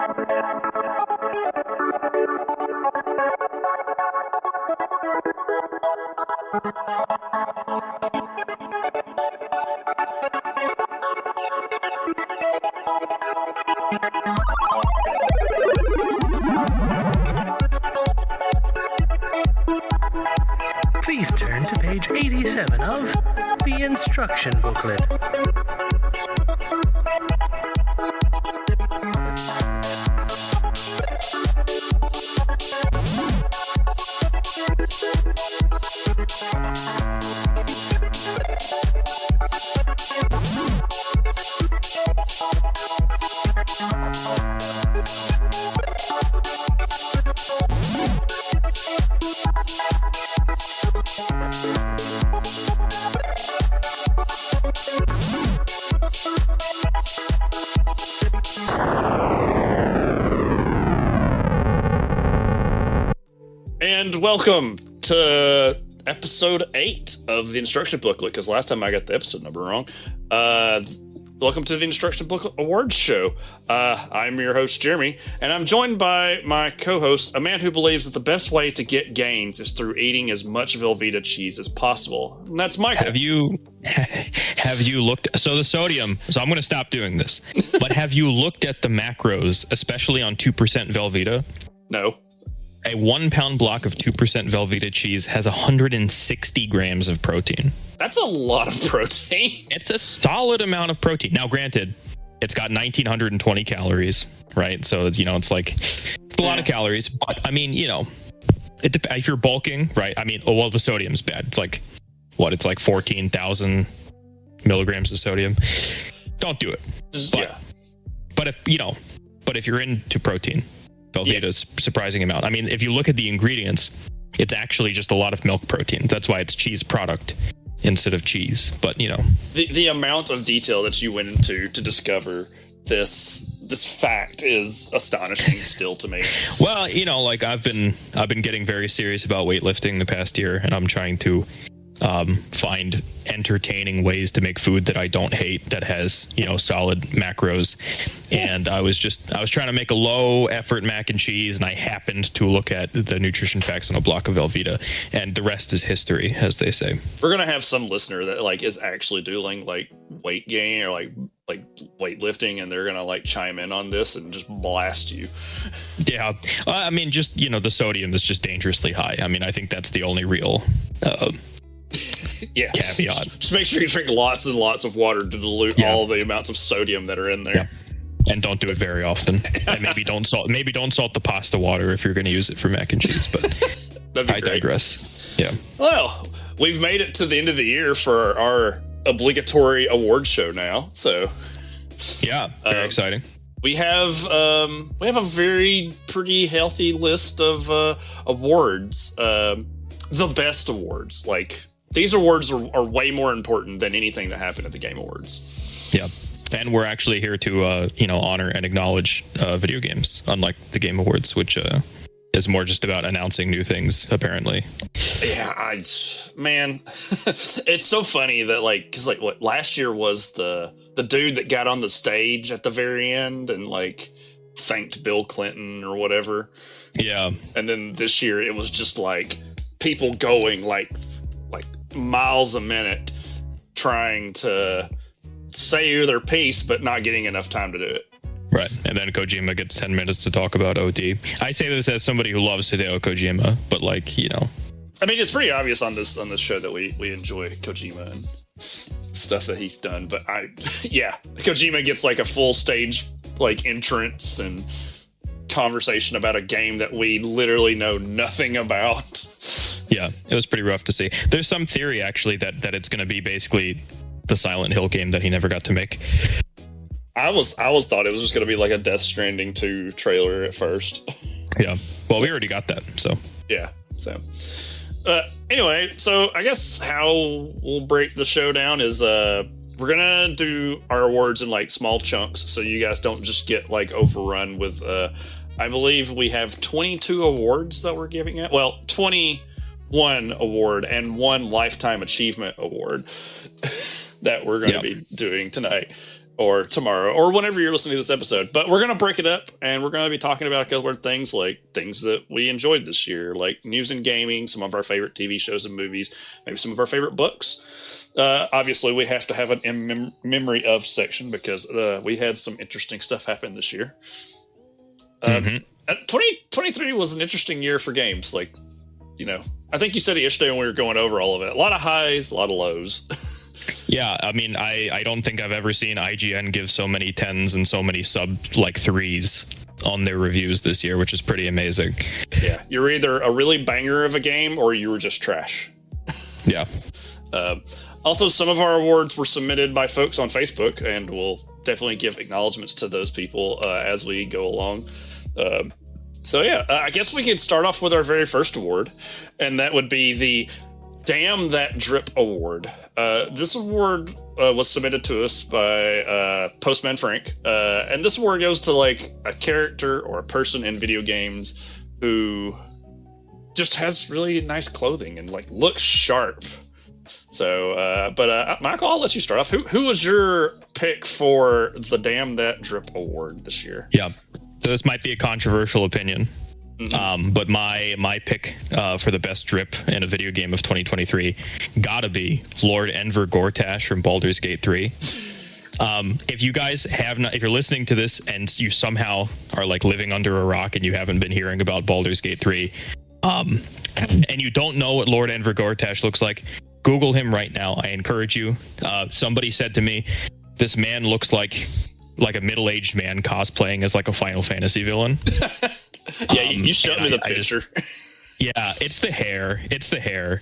Please turn to page 87 of the instruction booklet. And welcome to episode 8 of the instruction booklet, because last time I got the episode number wrong. Welcome to the Instruction Booklet Awards Show. I'm your host, Jeremy, and I'm joined by my co-host, a man who believes that the best way to get gains is through eating as much Velveeta cheese as possible. And that's Michael. Have you looked? So the sodium. So I'm going to stop doing this. But have you looked at the macros, especially on 2% Velveeta? No. A 1 pound block of 2% Velveeta cheese has 160 grams of protein. That's a lot of protein. It's a solid amount of protein. Now, granted, it's got 1,920 calories, right? So, it's like a lot of calories. But, I mean, if you're bulking, right? I mean, the sodium's bad. It's like, It's like 14,000 milligrams of sodium. Don't do it. But if you're into protein, Velveeta's surprising amount. I mean, if you look at the ingredients, it's actually just a lot of milk protein. That's why it's cheese product instead of cheese. But the amount of detail that you went into to discover this fact is astonishing still to me. Well, I've been getting very serious about weightlifting the past year, and I'm trying to find entertaining ways to make food that I don't hate, that has solid macros. And I was trying to make a low effort mac and cheese, and I happened to look at the nutrition facts on a block of Velveeta, and the rest is history, as they say. We're gonna have some listener that is actually doing weight gain or like weightlifting, and they're gonna chime in on this and just blast you. Yeah, I mean, just the sodium is just dangerously high. I mean, I think that's the only real caveat. Just make sure you drink lots and lots of water to dilute all the amounts of sodium that are in there. Yeah. And don't do it very often. And maybe don't salt the pasta water if you're going to use it for mac and cheese. But I digress. Yeah. Well, we've made it to the end of the year for our obligatory award show now. So yeah, very exciting. We have a pretty healthy list of awards. The best awards. These awards are way more important than anything that happened at the Game Awards. Yeah. And we're actually here to, honor and acknowledge video games, unlike the Game Awards, which is more just about announcing new things, apparently. Yeah, man, it's so funny that, because last year was the dude that got on the stage at the very end and, thanked Bill Clinton or whatever. Yeah. And then this year it was just, people going, miles a minute trying to say their piece but not getting enough time to do it. Right. And then Kojima gets 10 minutes to talk about OD. I say this as somebody who loves Hideo Kojima, but I mean, it's pretty obvious on this show that we enjoy Kojima and stuff that he's done, but Kojima gets a full stage entrance and conversation about a game that we literally know nothing about. Yeah, it was pretty rough to see. There's some theory actually that it's going to be basically the Silent Hill game that he never got to make. I thought it was just going to be a Death Stranding 2 trailer at first. Yeah. Well, we already got that, so. Yeah. So, anyway, so I guess how we'll break the show down is we're going to do our awards in small chunks so you guys don't just get overrun with I believe we have 22 awards that we're giving out. Well, 21 award and 1 lifetime achievement award that we're going to be doing tonight. or tomorrow, or whenever you're listening to this episode. But we're going to break it up, and we're going to be talking about a couple of things, like things that we enjoyed this year, like news and gaming, some of our favorite TV shows and movies, maybe some of our favorite books. Obviously, we have to have an in memory of section because we had some interesting stuff happen this year. 2023 was an interesting year for games. Like, you know, I think you said it yesterday when we were going over all of it. A lot of highs, a lot of lows. Yeah, I mean, I don't think I've ever seen IGN give so many 10s and so many sub like 3s on their reviews this year, which is pretty amazing. Yeah, you're either a really banger of a game or you were just trash. Yeah. Also, some of our awards were submitted by folks on Facebook, and we'll definitely give acknowledgments to those people as we go along. So yeah, I guess we could start off with our very first award, and that would be the Damn That Drip Award. This award was submitted to us by Postman Frank, and this award goes to like a character or a person in video games who just has really nice clothing and like looks sharp. So, but Michael, I'll let you start off. Who was your pick for the Damn That Drip Award this year? Yeah. So this might be a controversial opinion, but my pick for the best drip in a video game of 2023 gotta be Lord Enver Gortash from Baldur's Gate 3. If you guys have not, if you're listening to this and you somehow are like living under a rock and you haven't been hearing about Baldur's Gate 3, and you don't know what Lord Enver Gortash looks like, Google him right now. I encourage you. Somebody said to me, this man looks like a middle-aged man cosplaying as like a Final Fantasy villain. Yeah, you showed me the picture. Yeah, it's the hair.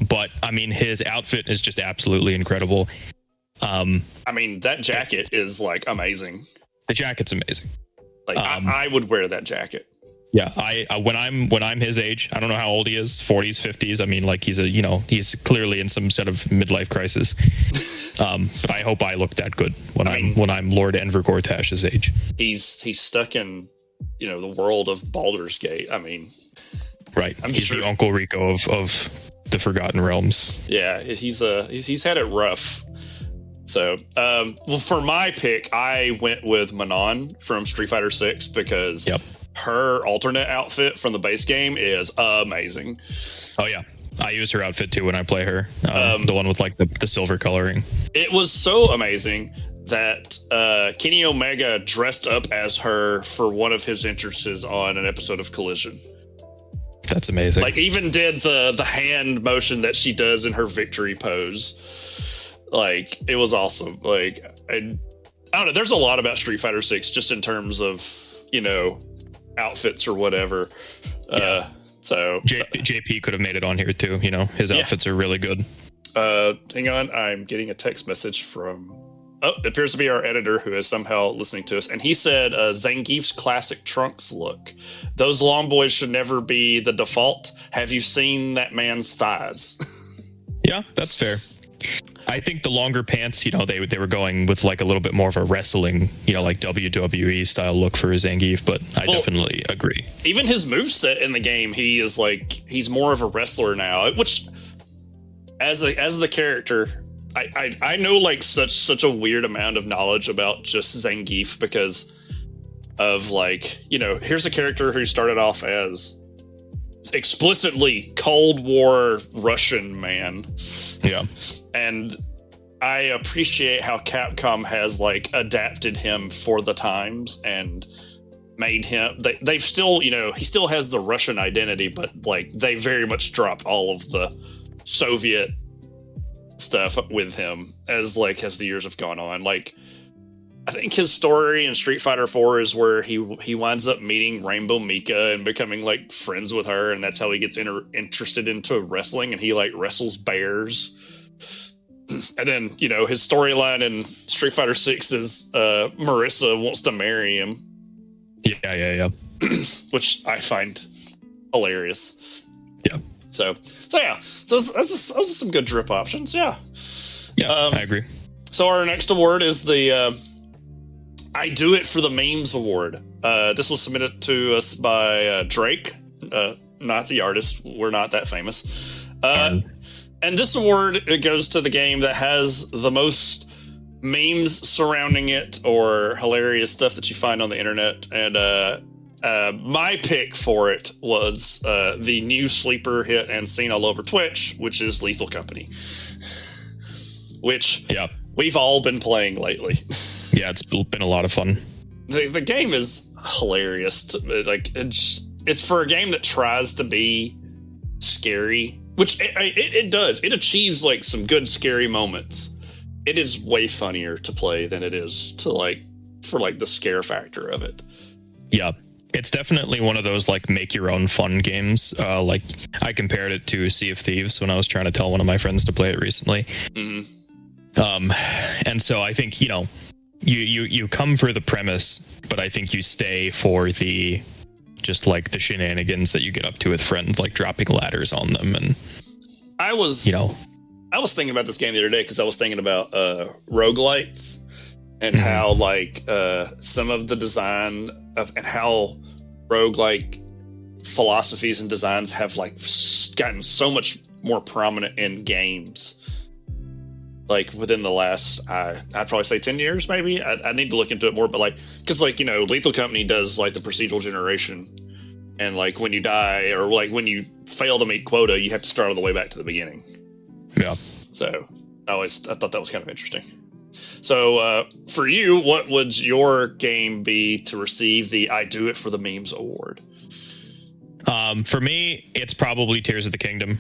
But I mean, his outfit is just absolutely incredible. I mean, that jacket is like amazing. The jacket's amazing. Like I would wear that jacket. Yeah, I when I'm his age, I don't know how old he is, 40s, 50s. I mean, like he's clearly in some sort of midlife crisis. But I hope I look that good when I'm Lord Enver Gortash's age. He's stuck in, the world of Baldur's Gate. I mean, right. He's sure the Uncle Rico of the Forgotten Realms. Yeah, he's had it rough. So, well, for my pick, I went with Manon from Street Fighter 6 because her alternate outfit from the base game is amazing. Oh yeah, I use her outfit too when I play her. The one with like the silver coloring. It was so amazing that Kenny Omega dressed up as her for one of his entrances on an episode of Collision. That's amazing. Like even did the hand motion that she does in her victory pose. Like it was awesome. Like I don't know. There's a lot about Street Fighter 6 just in terms of outfits or whatever. So JP could have made it on here too. His outfits are really good. Hang on, I'm getting a text message from it appears to be our editor who is somehow listening to us, and he said Zangief's classic Trunks look. Those long boys should never be the default. Have you seen that man's thighs? Yeah, that's fair. I think the longer pants, they were going with like a little bit more of a wrestling, like WWE style look for Zangief, but I definitely agree. Even his moveset in the game, he's more of a wrestler now, which as the character, I know like such a weird amount of knowledge about just Zangief because of like, here's a character who started off as explicitly Cold War Russian man. Yeah. And I appreciate how Capcom has like adapted him for the times and made him they've still, he still has the Russian identity, but like they very much drop all of the Soviet stuff with him as the years have gone on. Like I think his story in Street Fighter 4 is where he winds up meeting Rainbow Mika and becoming like friends with her, and that's how he gets interested into wrestling, and he like wrestles bears. And then his storyline in Street Fighter 6 is Marissa wants to marry him. Yeah. Which I find hilarious. Yeah. So those are some good drip options. Yeah. Yeah, I agree. So our next award is the I Do It for the Memes Award. This was submitted to us by Drake, not the artist. We're not that famous. And this award, it goes to the game that has the most memes surrounding it or hilarious stuff that you find on the internet. And my pick for it was the new sleeper hit and seen all over Twitch, which is Lethal Company, which we've all been playing lately. Yeah, it's been a lot of fun. The game is hilarious. Like it's for a game that tries to be scary, which it does. It achieves like some good scary moments. It is way funnier to play than it is to for the scare factor of it. Yeah. It's definitely one of those like make your own fun games. Like I compared it to Sea of Thieves when I was trying to tell one of my friends to play it recently. Mm-hmm. And so I think, you come for the premise, but I think you stay for the just like the shenanigans that you get up to with friends, like dropping ladders on them. And I was thinking about this game the other day because I was thinking about roguelites and how some of the design of and how roguelike philosophies and designs have gotten so much more prominent in games. Like within the last, I'd probably say 10 years, maybe. I need to look into it more, but because Lethal Company does the procedural generation, and when you die or when you fail to meet quota, you have to start all the way back to the beginning. Yeah. So I thought that was kind of interesting. So for you, what would your game be to receive the I Do It for the Memes award? For me, it's probably Tears of the Kingdom.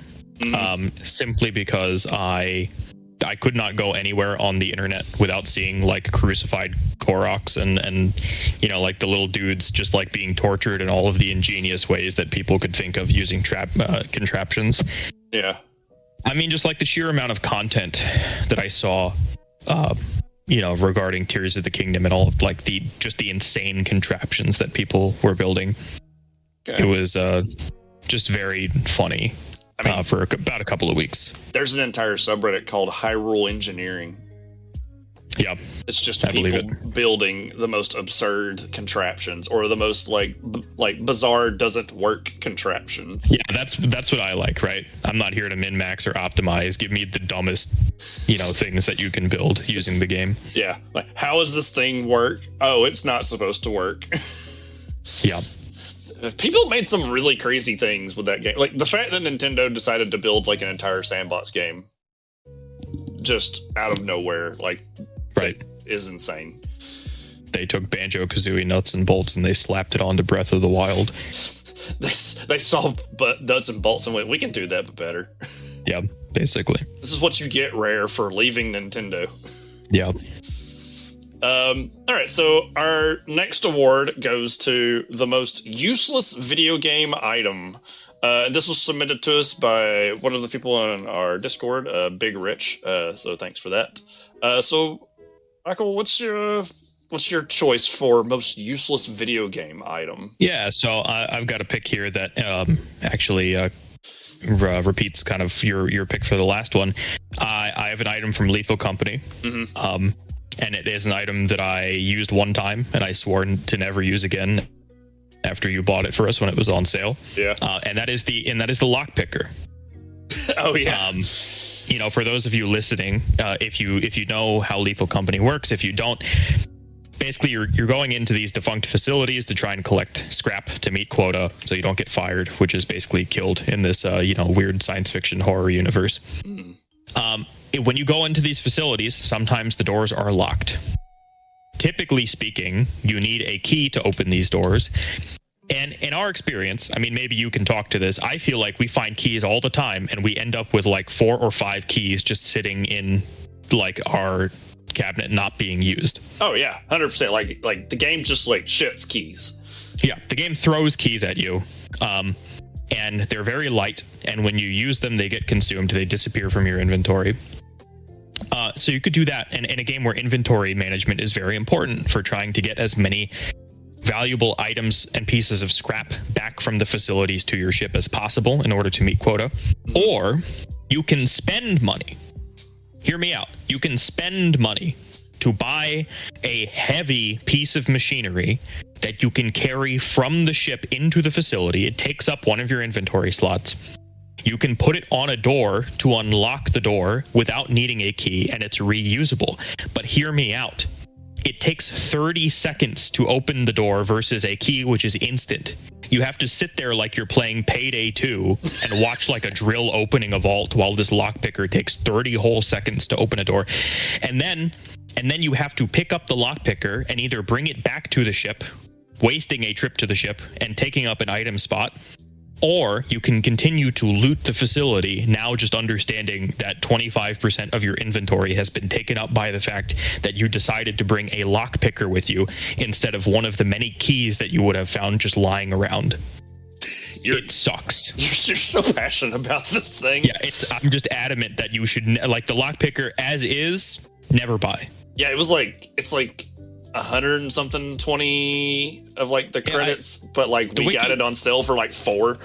Simply because I could not go anywhere on the internet without seeing crucified Koroks and the little dudes just being tortured in all of the ingenious ways that people could think of using contraptions. Yeah. I mean, just the sheer amount of content that I saw, regarding Tears of the Kingdom and all of the insane contraptions that people were building. Okay. It was just very funny. I mean, for about a couple of weeks. There's an entire subreddit called Hyrule Engineering. Yeah. It's just people building the most absurd contraptions or the most bizarre doesn't work contraptions. Yeah, that's what I like, right? I'm not here to min-max or optimize. Give me the dumbest, things that you can build using the game. Yeah. How does this thing work? Oh, it's not supposed to work. Yeah. People made some really crazy things with that game. The fact that Nintendo decided to build an entire sandbox game just out of nowhere, right, is insane. They took Banjo-Kazooie nuts and bolts and they slapped it onto Breath of the Wild. they saw nuts and bolts and went, we can do that, but better. Yeah, basically. This is what you get, Rare, for leaving Nintendo. Yeah. All right, so our next award goes to the most useless video game item. This was submitted to us by one of the people on our Discord, Big Rich. So thanks for that. So, Michael, what's your choice for most useless video game item? Yeah, so I've got a pick here that actually repeats kind of your pick for the last one. I have an item from Lethal Company. Mm-hmm. And it is an item that I used one time and I swore to never use again after you bought it for us when it was on sale. Yeah. And that is the lock picker. Oh yeah. For those of you listening, if you know how Lethal Company works, if you don't, basically you're going into these defunct facilities to try and collect scrap to meet quota so you don't get fired, which is basically killed in this weird science fiction horror universe. When you go into these facilities, sometimes the doors are locked. Typically speaking, you need a key to open these doors. And in our experience, I mean, maybe you can talk to this. I feel like we find keys all the time and we end up with 4 or 5 keys just sitting in our cabinet not being used. Oh yeah, 100%. Like the game just shits keys. Yeah, the game throws keys at you. And they're very light, and when you use them, they get consumed. They disappear from your inventory. So you could do that in a game where inventory management is very important for trying to get as many valuable items and pieces of scrap back from the facilities to your ship as possible in order to meet quota. Or you can spend money. Hear me out. You can spend money to buy a heavy piece of machinery that you can carry from the ship into the facility. It takes up one of your inventory slots. You can put it on a door to unlock the door without needing a key, and it's reusable. But hear me out. It takes 30 seconds to open the door versus a key, which is instant. You have to sit there like you're playing Payday 2 and watch like a drill opening a vault while this lockpicker takes 30 whole seconds to open a door. And then you have to pick up the lockpicker and either bring it back to the ship, wasting a trip to the ship and taking up an item spot, or you can continue to loot the facility, now just understanding that 25% of your inventory has been taken up by the fact that you decided to bring a lockpicker with you instead of one of the many keys that you would have found just lying around. It sucks. You're so passionate about this thing. Yeah, I'm just adamant that you should, like, the lockpicker as is, never buy. Yeah, it's like 100 and something 20 of like the credits, but like we got it on sale for like 4.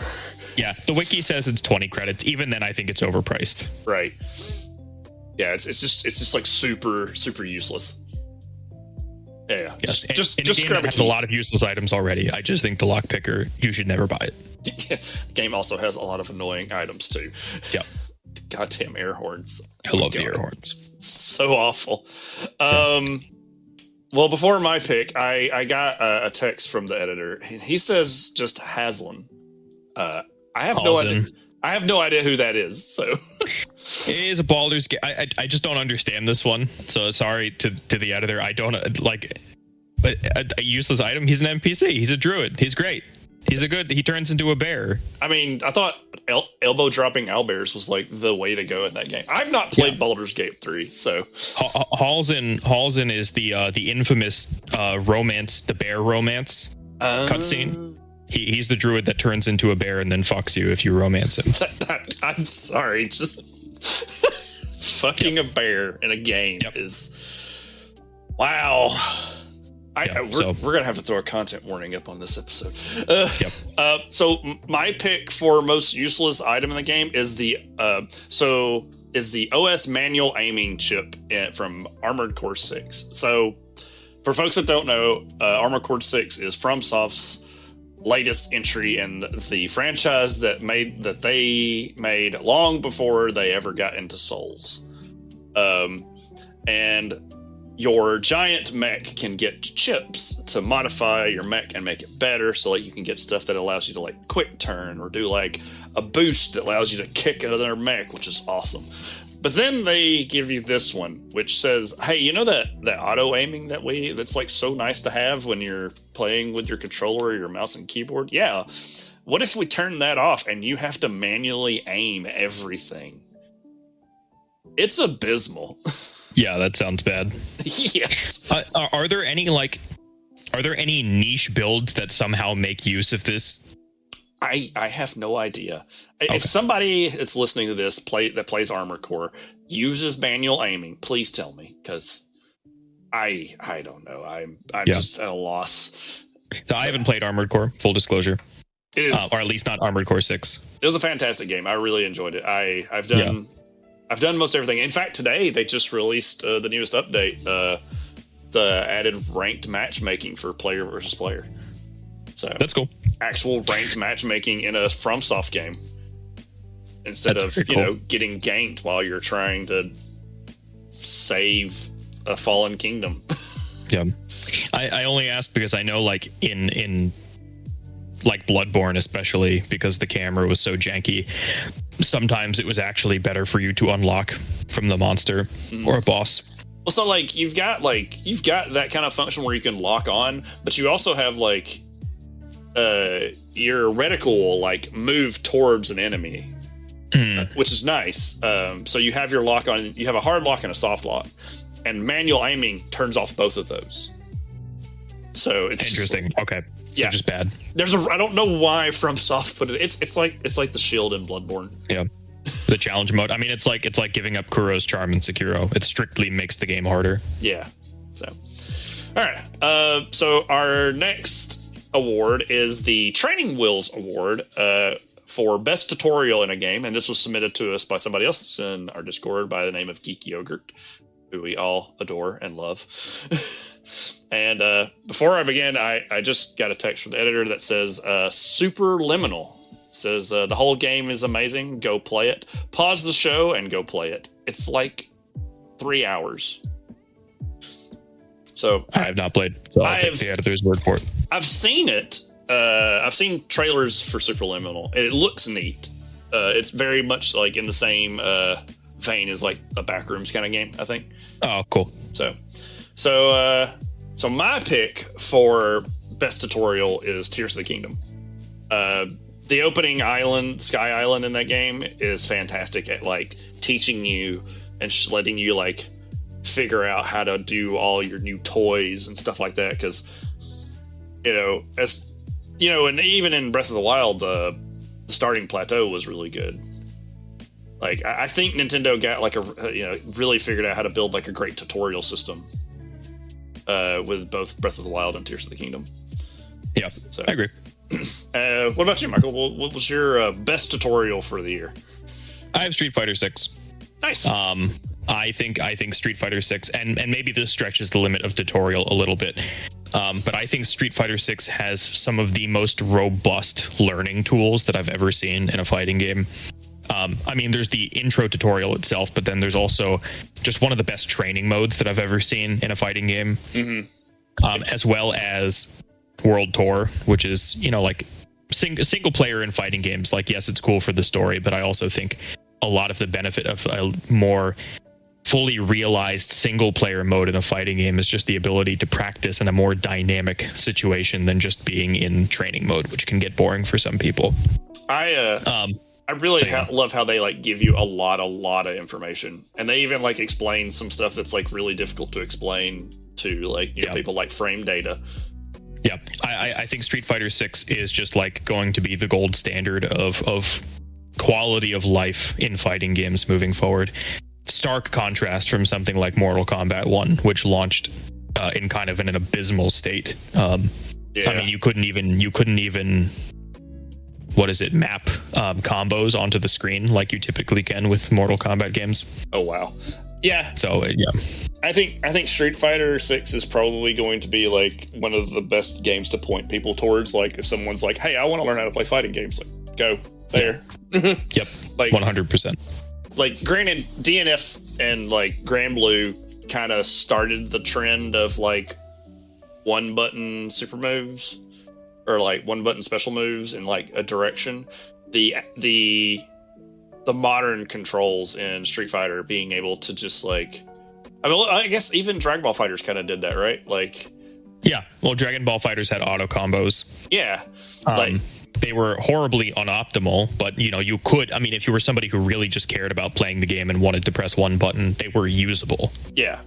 Yeah, the wiki says it's 20 credits. Even then, I think it's overpriced. Right. Yeah, it's just like super useless. Yeah. Yes. Just grab it. Has a lot of useless items already. I just think the lockpicker, you should never buy it. The game also has a lot of annoying items too. Yeah. Goddamn air horns. I love the air horns. It's so awful. Well, before my pick, I got a text from the editor. He says just Haslam. I have no idea. I have no idea who that is. So it is a Baldur's Gate. I just don't understand this one. So sorry to the editor. I don't like a useless item. He's an NPC. He's a druid. He's great. He turns into a bear. I mean, I thought elbow dropping owlbears was like the way to go in that game. I've not played Baldur's Gate 3, so Halsin is the infamous romance, the bear romance cutscene. He's the druid that turns into a bear and then fucks you if you romance him. I'm sorry, just fucking a bear in a game is wow. We're gonna have to throw a content warning up on this episode. So my pick for most useless item in the game is the OS manual aiming chip from Armored Core 6. So for folks that don't know, Armored Core 6 is FromSoft's latest entry in the franchise that they made long before they ever got into Souls, and your giant mech can get chips to modify your mech and make it better, so like you can get stuff that allows you to like quick turn or do like a boost that allows you to kick another mech, which is awesome. But then they give you this one, which says, hey, you know that auto aiming that's like so nice to have when you're playing with your controller or your mouse and keyboard? Yeah. What if we turn that off and you have to manually aim everything? It's abysmal. Yeah, that sounds bad. Yes. Are there any niche builds that somehow make use of this? I have no idea. Okay. If somebody that's listening to this that plays Armored Core uses manual aiming, please tell me, because I don't know. I'm just at a loss. No, I haven't played Armored Core, full disclosure. It is, or at least not Armored Core 6. It was a fantastic game. I really enjoyed it. I've done most everything. In fact, today they just released the newest update, the added ranked matchmaking for player versus player. So that's cool. Actual ranked matchmaking in a FromSoft game instead of getting ganked while you're trying to save a fallen kingdom. Yeah, I only ask because I know like in like Bloodborne, especially because the camera was so janky, sometimes it was actually better for you to unlock from the monster or a boss. Well, so like you've got that kind of function where you can lock on, but you also have like your reticle will like move towards an enemy, which is nice. So you have your lock on, you have a hard lock and a soft lock, and manual aiming turns off both of those. So it's interesting. Okay. So just bad. I don't know why FromSoft put it. It's like the shield in Bloodborne. Yeah. The challenge mode. I mean, it's like giving up Kuro's charm in Sekiro. It strictly makes the game harder. Yeah. So, all right. So our next award is the Training Wheels Award for best tutorial in a game, and this was submitted to us by somebody else in our Discord by the name of Geek Yogurt, who we all adore and love. And before I begin, I just got a text from the editor that says Superliminal says the whole game is amazing. Go play it. Pause the show and go play it. It's like 3 hours. So I have not played, so I'll take the editor's word for it. I've seen it. I've seen trailers for Superliminal. It looks neat. It's very much like in the same vein as like a Backrooms kind of game, I think. Oh, cool. So my pick for best tutorial is Tears of the Kingdom. The opening island, Sky Island in that game is fantastic at like teaching you and letting you like figure out how to do all your new toys and stuff like that. Because, and even in Breath of the Wild, the starting plateau was really good. Like, I think Nintendo got like really figured out how to build like a great tutorial system with both Breath of the Wild and Tears of the Kingdom. Yeah, so I agree. What about you, Michael? What was your best tutorial for the year? I have Street Fighter 6. Nice. I think Street Fighter 6, and maybe this stretches the limit of tutorial a little bit, but I think Street Fighter 6 has some of the most robust learning tools that I've ever seen in a fighting game. I mean, there's the intro tutorial itself, but then there's also just one of the best training modes that I've ever seen in a fighting game, as well as World Tour, which is, like single player in fighting games. Like, yes, it's cool for the story, but I also think a lot of the benefit of a more fully realized single player mode in a fighting game is just the ability to practice in a more dynamic situation than just being in training mode, which can get boring for some people. I really love how they like give you a lot of information, and they even like explain some stuff that's like really difficult to explain to like people like frame data. Yeah, I think Street Fighter 6 is just like going to be the gold standard of quality of life in fighting games moving forward. Stark contrast from something like Mortal Kombat 1, which launched in kind of an abysmal state. I mean, you couldn't even map combos onto the screen like you typically can with Mortal Kombat games. Oh wow. Yeah. So yeah. I think Street Fighter 6 is probably going to be like one of the best games to point people towards. Like if someone's like, "Hey, I want to learn how to play fighting games," like go there. Yeah. Yep. Like 100%. Like granted, DNF and like Grand Blue kind of started the trend of like one button super moves or like one button special moves in like a direction. The modern controls in Street Fighter being able to just like, I guess even Dragon Ball Fighters kind of did that, right? Like, yeah. Well, Dragon Ball Fighters had auto combos. Yeah. They were horribly unoptimal, but you could. I mean, if you were somebody who really just cared about playing the game and wanted to press one button, they were usable. Yeah.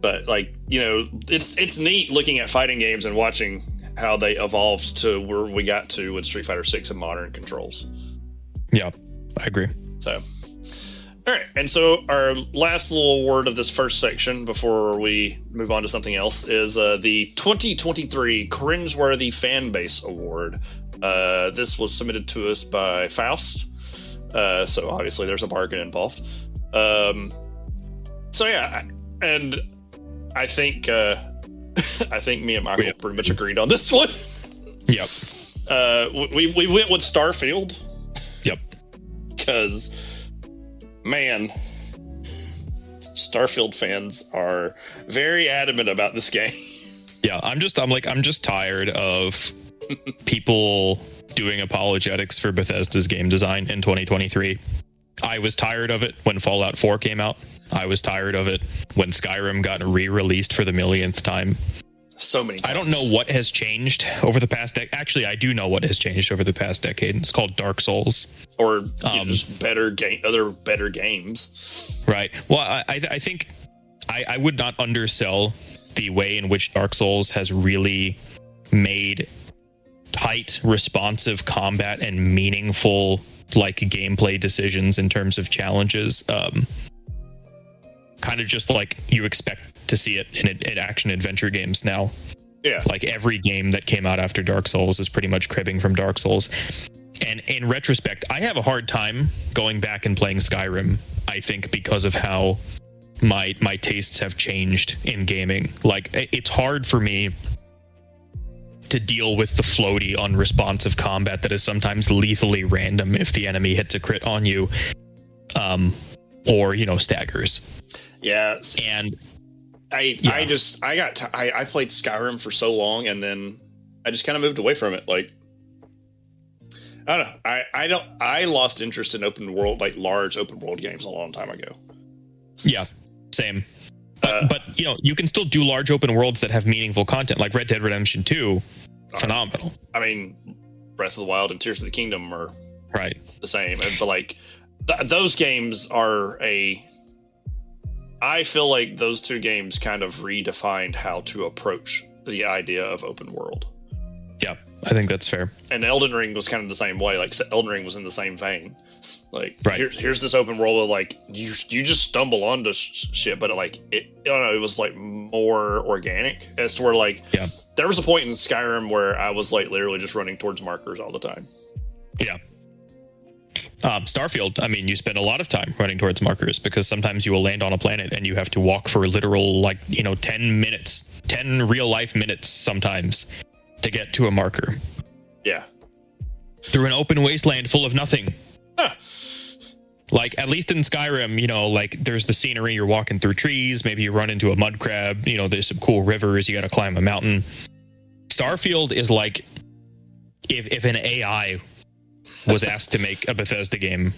But like, it's neat looking at fighting games and watching how they evolved to where we got to with Street Fighter 6 and modern controls. Yeah, I agree. So, all right. And so our last little award of this first section before we move on to something else is the 2023 Cringeworthy Fan Base Award. This was submitted to us by Faust. So obviously there's a bargain involved. So yeah, and I think me and Michael pretty much agreed on this one. Yep. We went with Starfield. Yep. Because, man, Starfield fans are very adamant about this game. Yeah, I'm just tired of people doing apologetics for Bethesda's game design in 2023. I was tired of it when Fallout 4 came out. I was tired of it when Skyrim got re-released for the millionth time. So many times. I don't know what has changed over the past decade. Actually, I do know what has changed over the past decade. It's called Dark Souls. Or just other better games. Right. Well, I think I would not undersell the way in which Dark Souls has really made tight, responsive combat and meaningful like gameplay decisions in terms of challenges. Kind of just like you expect to see it in action adventure games now. Yeah. Like every game that came out after Dark Souls is pretty much cribbing from Dark Souls. And in retrospect, I have a hard time going back and playing Skyrim, I think, because of how my tastes have changed in gaming. Like, it's hard for me to deal with the floaty, unresponsive combat that is sometimes lethally random if the enemy hits a crit on you, or staggers. Yeah, and I played Skyrim for so long, and then I just kind of moved away from it. Like, I don't know. I lost interest in open world, like large open world games, a long time ago. Yeah, same. But you can still do large open worlds that have meaningful content, like Red Dead Redemption 2. Phenomenal. I mean, Breath of the Wild and Tears of the Kingdom are right the same, but like those games are I feel like those two games kind of redefined how to approach the idea of open world. Yeah, I think that's fair. And Elden Ring was kind of the same way. Like Elden Ring was in the same vein. Like, right. here's this open world of like you just stumble onto shit, but it was like more organic as to where like there was a point in Skyrim where I was like literally just running towards markers all the time. Yeah. Starfield, I mean, you spend a lot of time running towards markers because sometimes you will land on a planet and you have to walk for literal 10 minutes, 10 real life minutes sometimes to get to a marker. Yeah. Through an open wasteland full of nothing. Like, at least in Skyrim, there's the scenery, you're walking through trees, maybe you run into a mud crab, there's some cool rivers, you got to climb a mountain. Starfield is like if an AI was asked to make a Bethesda game.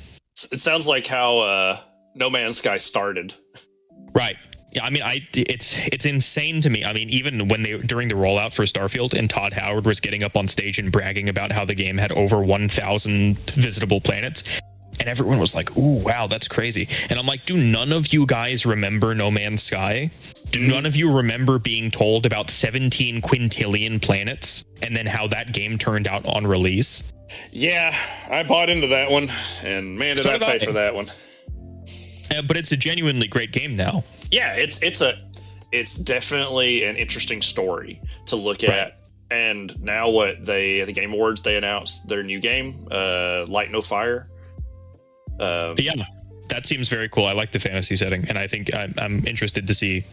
It sounds like how No Man's Sky started. Right. Yeah, I mean, it's insane to me. I mean, even when during the rollout for Starfield and Todd Howard was getting up on stage and bragging about how the game had over 1,000 visitable planets, and everyone was like, "Ooh, wow, that's crazy." And I'm like, do none of you guys remember No Man's Sky? Do none of you remember being told about 17 quintillion planets and then how that game turned out on release? Yeah, I bought into that one, and man, did I pay for that one. But it's a genuinely great game now. Yeah, it's definitely an interesting story to look at. And now the Game Awards, they announced their new game, Light No Fire. Yeah, that seems very cool. I like the fantasy setting, and I think I'm interested to see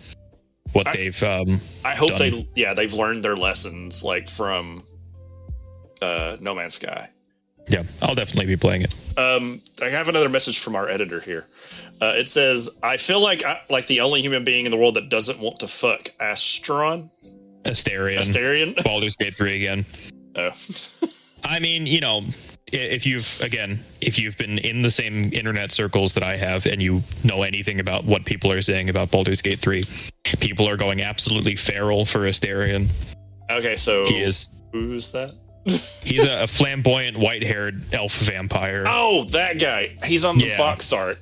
what they've I hope done. they've learned their lessons from No Man's Sky. Yeah, I'll definitely be playing it. I have another message from our editor here. It says, I feel like the only human being in the world that doesn't want to fuck Astarion. Baldur's Gate 3 again. Oh. I mean, if you've been in the same internet circles that I have and you know anything about what people are saying about Baldur's Gate 3, people are going absolutely feral for Astarion. Okay, so who's that? He's a flamboyant, white-haired elf vampire. Oh, that guy. He's on the box art.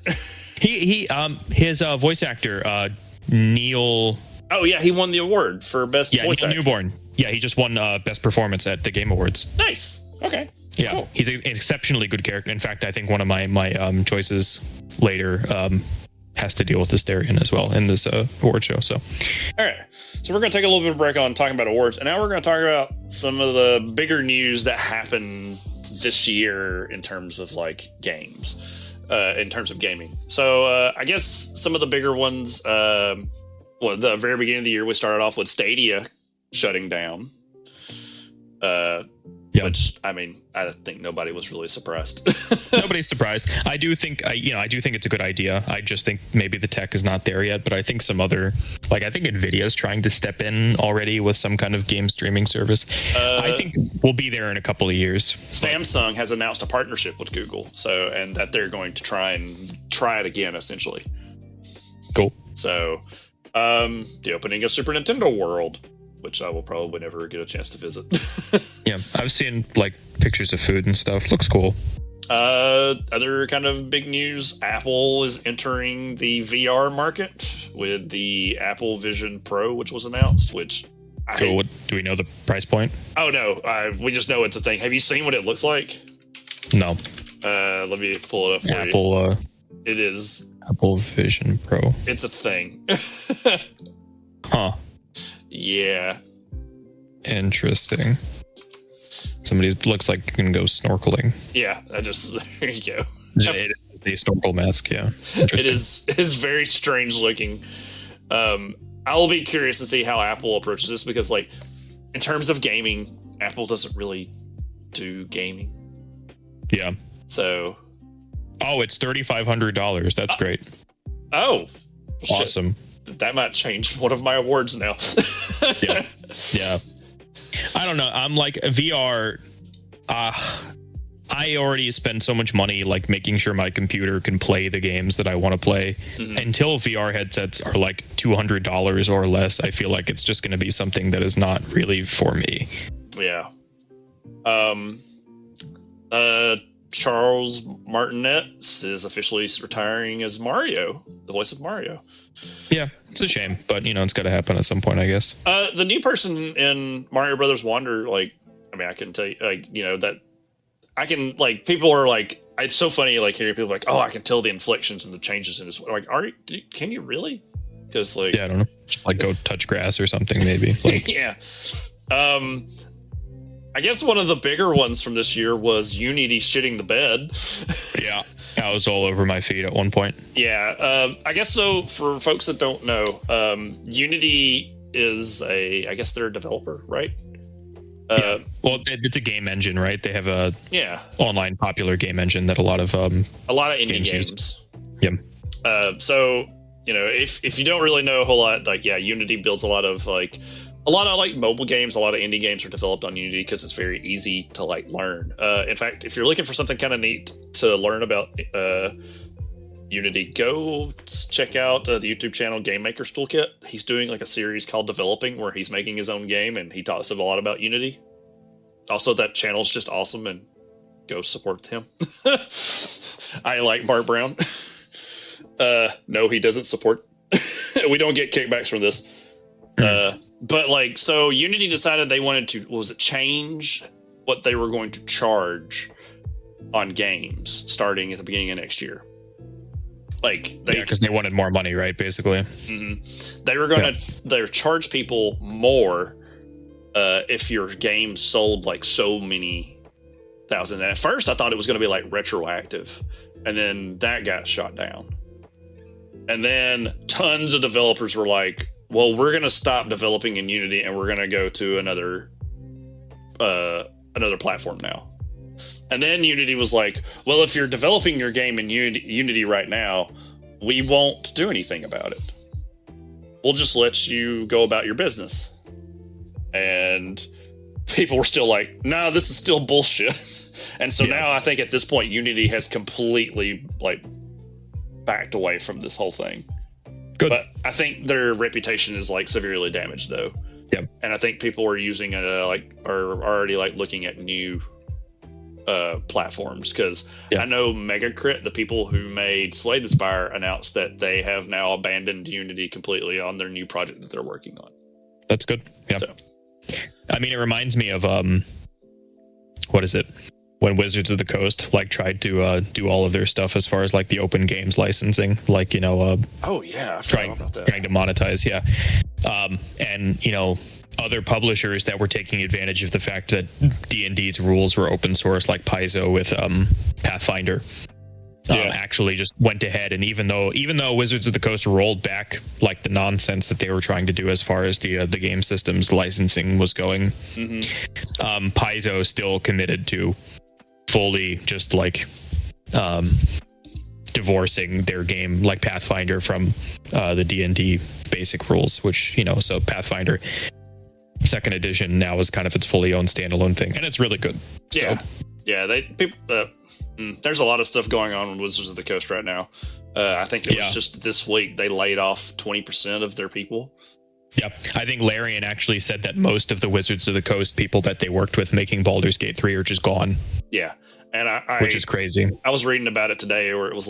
His voice actor, Neil. Oh yeah, he won the award for best voice actor. Newborn. Yeah, he just won best performance at the Game Awards. Nice. Okay. Yeah, cool. He's an exceptionally good character. In fact, I think one of my choices later has to deal with Astarion as well in this award show. So, all right. So we're going to take a little bit of a break on talking about awards, and now we're going to talk about some of the bigger news that happened this year in terms of games, in terms of gaming. So I guess some of the bigger ones. At the very beginning of the year, we started off with Stadia shutting down. Which, I mean, I think nobody was really surprised. Nobody's surprised. I do think it's a good idea. I just think maybe the tech is not there yet, but I think some other, I think Nvidia's trying to step in already with some kind of game streaming service. I think we'll be there in a couple of years. Samsung has announced a partnership with Google, and that they're going to try it again, essentially. Cool. So, the opening of Super Nintendo World, which I will probably never get a chance to visit. Yeah, I've seen pictures of food and stuff. Looks cool. Other kind of big news: Apple is entering the VR market with the Apple Vision Pro, which was announced. Cool. Do we know the price point? Oh no, we just know it's a thing. Have you seen what it looks like? No. Let me pull it up for Apple. you. It is Apple Vision Pro. It's a thing. Huh. Yeah. Interesting. Somebody looks like you can go snorkeling. Yeah, there you go. It is a snorkel mask, yeah. It is very strange looking. I will be curious to see how Apple approaches this because, in terms of gaming, Apple doesn't really do gaming. Yeah. So. Oh, it's $3,500. That's great. Oh, awesome. Shit. That might change one of my awards now. Yeah. Yeah. I don't know. I'm like VR. I already spend so much money like making sure my computer can play the games that I want to play. Mm-hmm. Until VR headsets are like $200 or less, I feel like it's just going to be something that is not really for me. Yeah. Charles Martinet is officially retiring as Mario, the voice of Mario. Yeah, it's a shame, but it's got to happen at some point, I guess. The new person in Mario Brothers Wonder, I can tell you, that I can, people are like, it's so funny, hearing people like, oh, I can tell the inflections and the changes in his, can you really? Because, yeah, I don't know. Just, go touch grass or something, maybe. Yeah. I guess one of the bigger ones from this year was Unity shitting the bed. Yeah, I was all over my feed at one point. Yeah, I guess so. For folks that don't know, Unity is I guess they're a developer, right? Yeah. Well, it's a game engine, right? They have a online popular game engine that a lot of indie games. Yeah. So if you don't really know a whole lot, Unity builds a lot of mobile games. A lot of indie games are developed on Unity because it's very easy to learn. In fact, if you're looking for something kind of neat to learn about Unity, go check out the YouTube channel Game Maker's Toolkit. He's doing a series called Developing where he's making his own game and he talks a lot about Unity. Also, that channel's just awesome and go support him. I like Bart Brown. No, he doesn't support. We don't get kickbacks from this. But so Unity decided they wanted to, change what they were going to charge on games starting at the beginning of next year. Because they wanted more money, right? Basically. Mm-hmm. They were going to charge people more if your game sold so many thousand. And at first I thought it was going to be retroactive, and then that got shot down. And then tons of developers were like, well, we're going to stop developing in Unity and we're going to go to another platform now. And then Unity was like, well, if you're developing your game in Unity right now, we won't do anything about it. We'll just let you go about your business. And people were still like, no, this is still bullshit. And so now I think at this point, Unity has completely backed away from this whole thing. Good. But I think their reputation is severely damaged though. Yep. And I think people are using are already looking at new platforms because I know Megacrit, the people who made Slay the Spire, announced that they have now abandoned Unity completely on their new project that they're working on. That's good. Yeah. So. I mean, it reminds me of what is it? When Wizards of the Coast tried to do all of their stuff as far as the open games licensing, oh yeah, I forgot about that. Trying to monetize, and other publishers that were taking advantage of the fact that D&D's rules were open source, like Paizo with Pathfinder, actually just went ahead, and even though Wizards of the Coast rolled back the nonsense that they were trying to do as far as the game systems licensing was going, Paizo still committed to fully just divorcing their game Pathfinder from the D&D basic rules, which so Pathfinder 2nd edition now is kind of its fully owned standalone thing, and it's really good. There's a lot of stuff going on with Wizards of the Coast right now. I think it was just this week they laid off 20% of their people. Yep. I think Larian actually said that most of the Wizards of the Coast people that they worked with making Baldur's Gate 3 are just gone. Yeah. And which is crazy. I was reading about it today where it was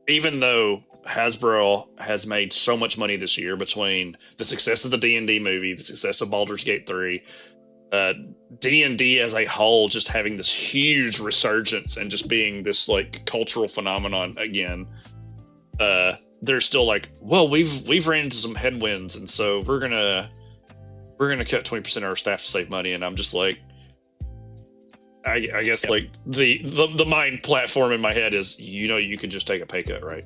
even though Hasbro has made so much money this year between the success of the D&D movie, the success of Baldur's Gate 3, D&D as a whole just having this huge resurgence and just being this cultural phenomenon again, they're still well, we've ran into some headwinds, and so we're gonna cut 20% of our staff to save money. And I'm just I guess the mind platform in my head is you could just take a pay cut, right?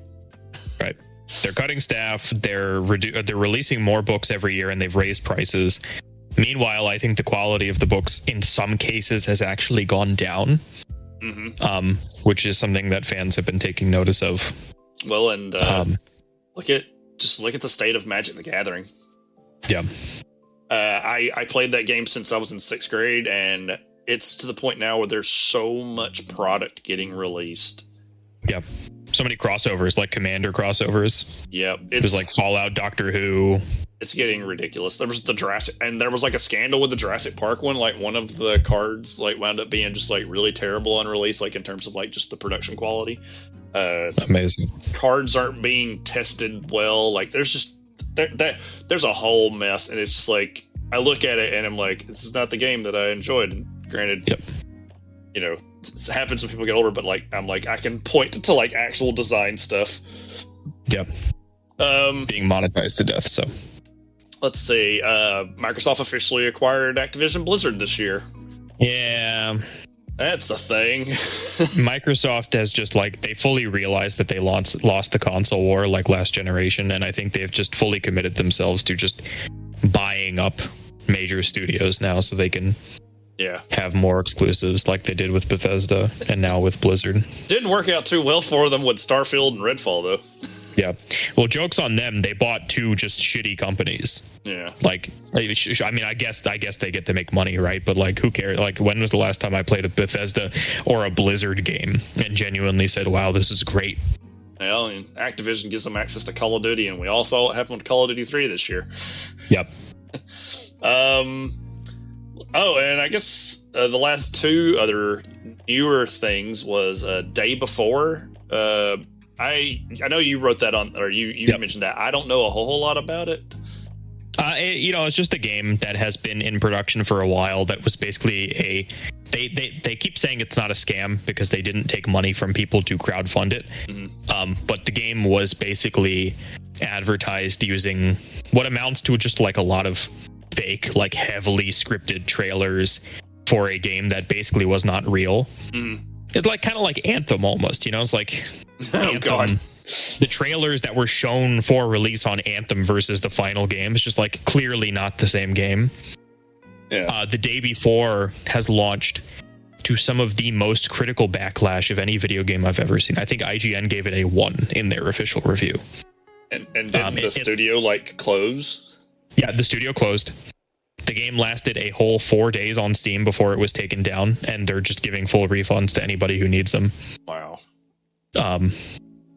Right. They're cutting staff. They're releasing more books every year, and they've raised prices. Meanwhile, I think the quality of the books in some cases has actually gone down, which is something that fans have been taking notice of. Well, and look at the state of Magic the Gathering. Yeah. I played that game since I was in 6th grade, and it's to the point now where there's so much product getting released. Yeah. So many crossovers, like Commander crossovers. Yeah. There's like Fallout, Doctor Who. It's getting ridiculous. There was the Jurassic, and there was like a scandal with the Jurassic Park one. Like one of the cards like wound up being just like really terrible on release, like in terms of like just the production quality. Amazing. Cards aren't being tested well. Like there's a whole mess, and it's just like I look at it and I'm like, this is not the game that I enjoyed. And granted, you know, it happens when people get older, but like I'm like I can point to like actual design stuff. Yep. Being monetized to death. So let's see. Microsoft officially acquired Activision Blizzard this year. Yeah. That's a thing. Microsoft has just like, they fully realized that they lost the console war like last generation, and I think they've just fully committed themselves to just buying up major studios now so they can have more exclusives like they did with Bethesda and now with Blizzard. Didn't work out too well for them with Starfield and Redfall though. Yeah. Well, joke's on them. They bought 2 just shitty companies. Yeah. Like, I mean, I guess they get to make money, right? But like, who cares? Like, when was the last time I played a Bethesda or a Blizzard game and genuinely said, wow, this is great? Well, and Activision gives them access to Call of Duty, and we all saw what happened with Call of Duty 3 this year. Yep. Oh, and I guess the last 2 other newer things was Day Before. I know you wrote that on, or you mentioned that. I don't know a whole lot about it. It's just a game that has been in production for a while. That was basically they keep saying it's not a scam because they didn't take money from people to crowdfund it. Mm-hmm. But the game was basically advertised using what amounts to just like a lot of fake, like heavily scripted trailers for a game that basically was not real. Mm-hmm. It's like kind of like Anthem almost, it's like Anthem, God. The trailers that were shown for release on Anthem versus the final game is just like clearly not the same game. Yeah. The Day Before has launched to some of the most critical backlash of any video game I've ever seen. I think IGN gave it a 1 in their official review. And didn't the studio close? Yeah, the studio closed. The game lasted a whole 4 days on Steam before it was taken down, and they're just giving full refunds to anybody who needs them. Wow.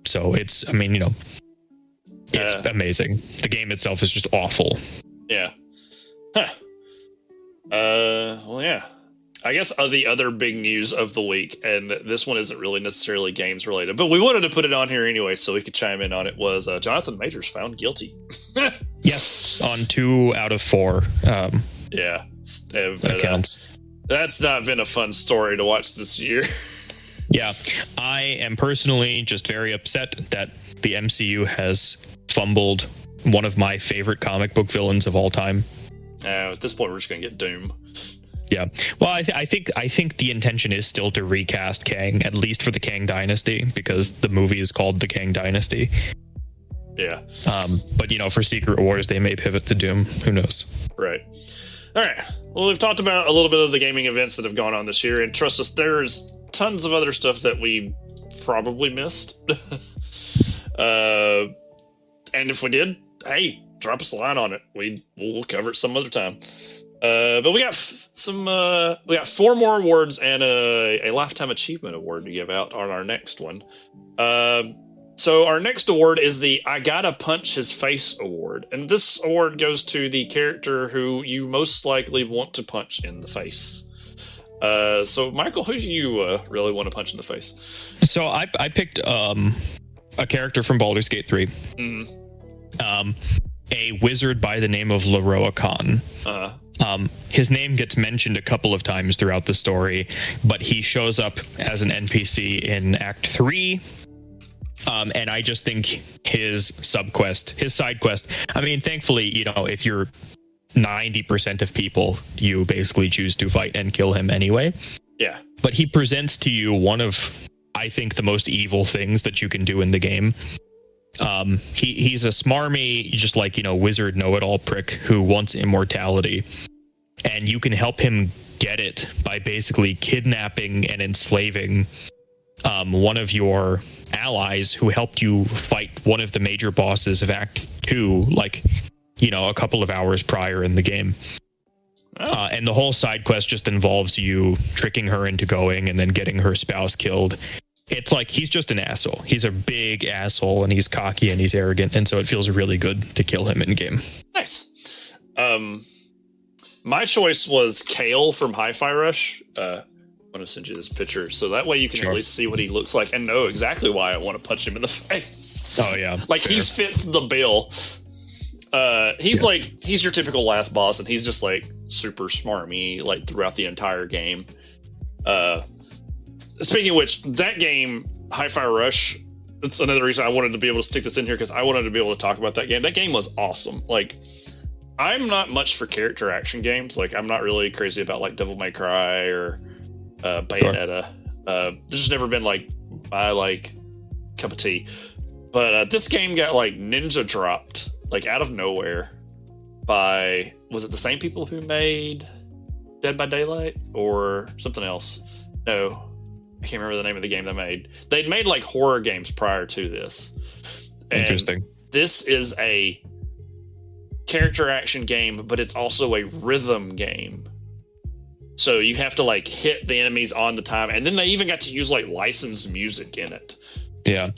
So it's amazing. The game itself is just awful. Yeah. Huh. Well, yeah. I guess the other big news of the week, and this one isn't really necessarily games related, but we wanted to put it on here anyway so we could chime in on it, was Jonathan Majors found guilty. Yes, on 2 out of 4. Yeah. That counts. That's not been a fun story to watch this year. Yeah. I am personally just very upset that the MCU has fumbled one of my favorite comic book villains of all time. At this point, we're just going to get Doom. Yeah. Well, I think the intention is still to recast Kang, at least for the Kang Dynasty, because the movie is called The Kang Dynasty. Yeah. But for Secret Wars, they may pivot to Doom. Who knows? Right. All right. Well, we've talked about a little bit of the gaming events that have gone on this year, and trust us, there's tons of other stuff that we probably missed. And if we did, hey, drop us a line on it. We'll cover it some other time. But we got we got 4 more awards and a Lifetime Achievement Award to give out on our next one. So our next award is the I Gotta Punch His Face Award. And this award goes to the character who you most likely want to punch in the face. So Michael, who do you really want to punch in the face? So I picked a character from Baldur's Gate 3. Mm-hmm. A wizard by the name of Laroa Khan. His name gets mentioned a couple of times throughout the story, but he shows up as an NPC in Act 3. And I just think his side quest, I mean, thankfully, if you're 90% of people, you basically choose to fight and kill him anyway. Yeah. But he presents to you one of, I think, the most evil things that you can do in the game. He's a smarmy, just wizard know-it-all prick who wants immortality. and you can help him get it by basically kidnapping and enslaving one of your allies who helped you fight one of the major bosses of Act 2, like, a couple of hours prior in the game. And the whole side quest just involves you tricking her into going and then getting her spouse killed. It's like he's just an asshole. He's a big asshole, and he's cocky and he's arrogant, and so it feels really good to kill him in game. Nice. My choice was Kale from Hi-Fi Rush. I'm going to send you this picture so that way you can at least see what he looks like and know exactly why I want to punch him in the face. Oh, yeah. Like, he fits the bill. He's your typical last boss, and he's just like super smarmy like throughout the entire game. Speaking of which, that game, Hi-Fi Rush, that's another reason I wanted to be able to stick this in here, because I wanted to be able to talk about that game. That game was awesome. Like, I'm not much for character action games. Like, I'm not really crazy about like Devil May Cry or Bayonetta. There's just never been like my cup of tea. But this game got like ninja dropped like out of nowhere by, was it the same people who made Dead by Daylight or something else? No, I can't remember the name of the game they made. They'd made like horror games prior to this. And interesting. This is a character action game, but it's also a rhythm game. So you have to like hit the enemies on the time, and then they even got to use like licensed music in it. Yeah,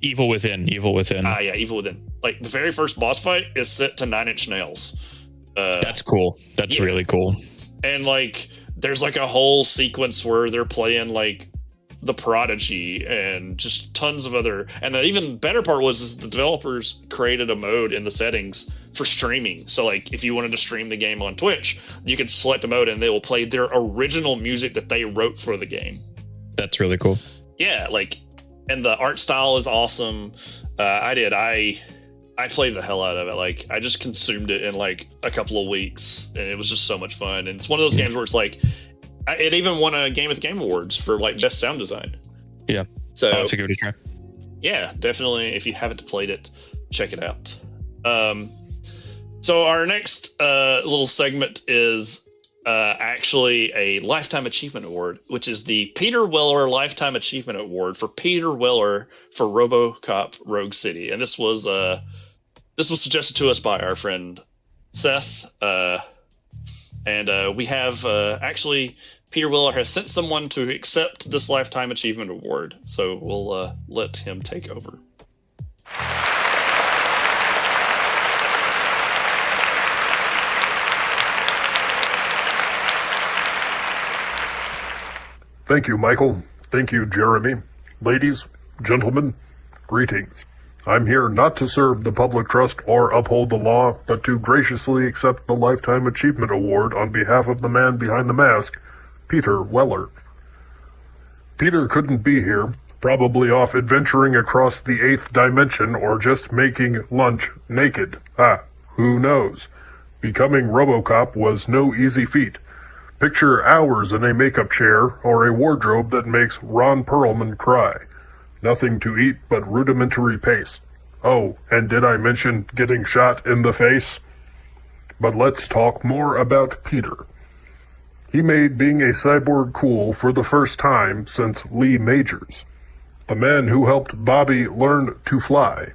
Evil Within. Evil Within. Yeah, Evil Within. Like, the very first boss fight is set to Nine Inch Nails. That's cool. That's really cool. And like, there's like a whole sequence where they're playing like The Prodigy and just tons of other. And the even better part was the developers created a mode in the settings for streaming. So like, if you wanted to stream the game on Twitch, you could select a mode and they will play their original music that they wrote for the game. That's really cool. Yeah, like, and the art style is awesome. I played the hell out of it. Like, I just consumed it in like a couple of weeks, and it was just so much fun. And it's one of those games where it's like, it even won a Game of the Game Awards for like best sound design. Yeah. So I'll have to give it a try. Yeah, definitely. If you haven't played it, check it out. So our next little segment is actually a Lifetime Achievement Award, which is the Peter Weller Lifetime Achievement Award for Peter Weller for RoboCop Rogue City. And this was suggested to us by our friend Seth. And we have actually, Peter Weller has sent someone to accept this Lifetime Achievement Award. So we'll let him take over. Thank you, Michael. Thank you, Jeremy. Ladies, gentlemen, greetings. I'm here not to serve the public trust or uphold the law, but to graciously accept the Lifetime Achievement Award on behalf of the man behind the mask, Peter Weller. Peter couldn't be here, probably off adventuring across the 8th dimension or just making lunch naked. Who knows? Becoming RoboCop was no easy feat. Picture hours in a makeup chair or a wardrobe that makes Ron Perlman cry. Nothing to eat but rudimentary paste. Oh, and did I mention getting shot in the face? But let's talk more about Peter. He made being a cyborg cool for the first time since Lee Majors, the man who helped Bobby learn to fly.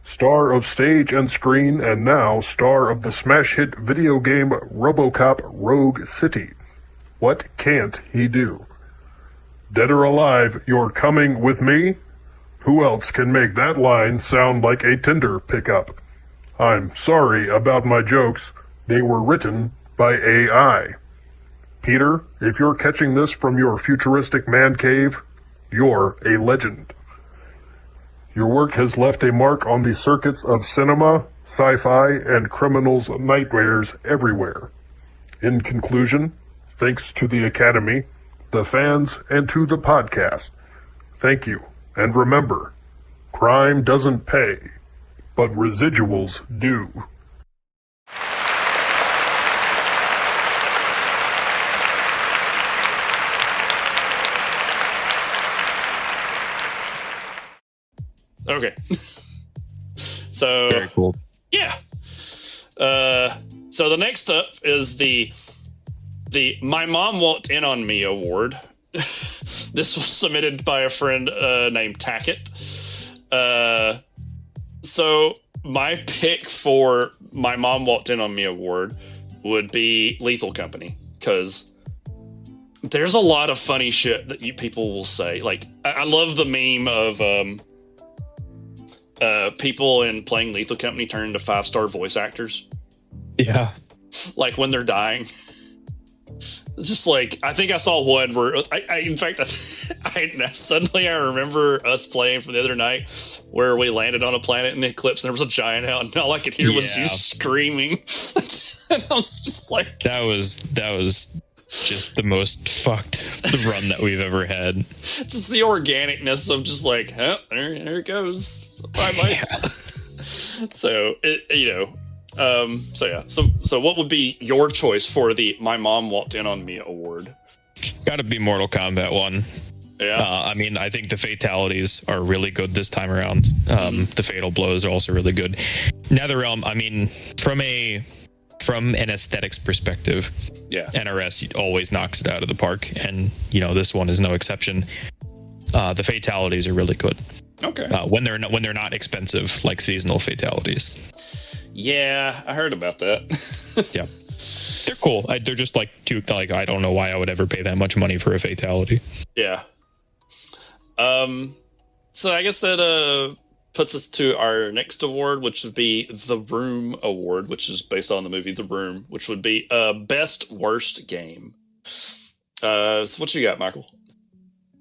Star of stage and screen, and now star of the smash hit video game RoboCop Rogue City. What can't he do? Dead or alive, you're coming with me? Who else can make that line sound like a Tinder pickup? I'm sorry about my jokes. They were written by AI. Peter, if you're catching this from your futuristic man cave, you're a legend. Your work has left a mark on the circuits of cinema, sci-fi, and criminals' nightmares everywhere. In conclusion, thanks to the Academy, the fans, and to the podcast, thank you. And remember, crime doesn't pay, but residuals do. Okay. So very cool. Yeah. So the next up is the My Mom Walked In on Me award. This was submitted by a friend named Tackett. So my pick for My Mom Walked In on Me award would be Lethal Company, because there's a lot of funny shit that people will say. Like, I love the meme of people in playing Lethal Company turn into 5-star voice actors. Yeah. Like when they're dying. It's just like, I think I saw one where in fact, suddenly I remember us playing from the other night where we landed on a planet in the eclipse and there was a giant out and all I could hear was you screaming. And I was just like, that was just the most fucked run that we've ever had. Just the organicness of just like, oh, there it goes. Bye. Yeah. So So what would be your choice for the My Mom Walked In on Me award? Gotta be Mortal Kombat 1. Yeah. I mean, I think the fatalities are really good this time around. The fatal blows are also really good. NetherRealm, I mean, from an aesthetics perspective, yeah, NRS always knocks it out of the park, and this one is no exception. The fatalities are really good. Okay. When they're not expensive like seasonal fatalities. Yeah, I heard about that. Yeah, they're cool. They're just like I don't know why I would ever pay that much money for a fatality. Yeah. So I guess that puts us to our next award, which would be the Room Award, which is based on the movie The Room, which would be best worst game. So what you got, Michael?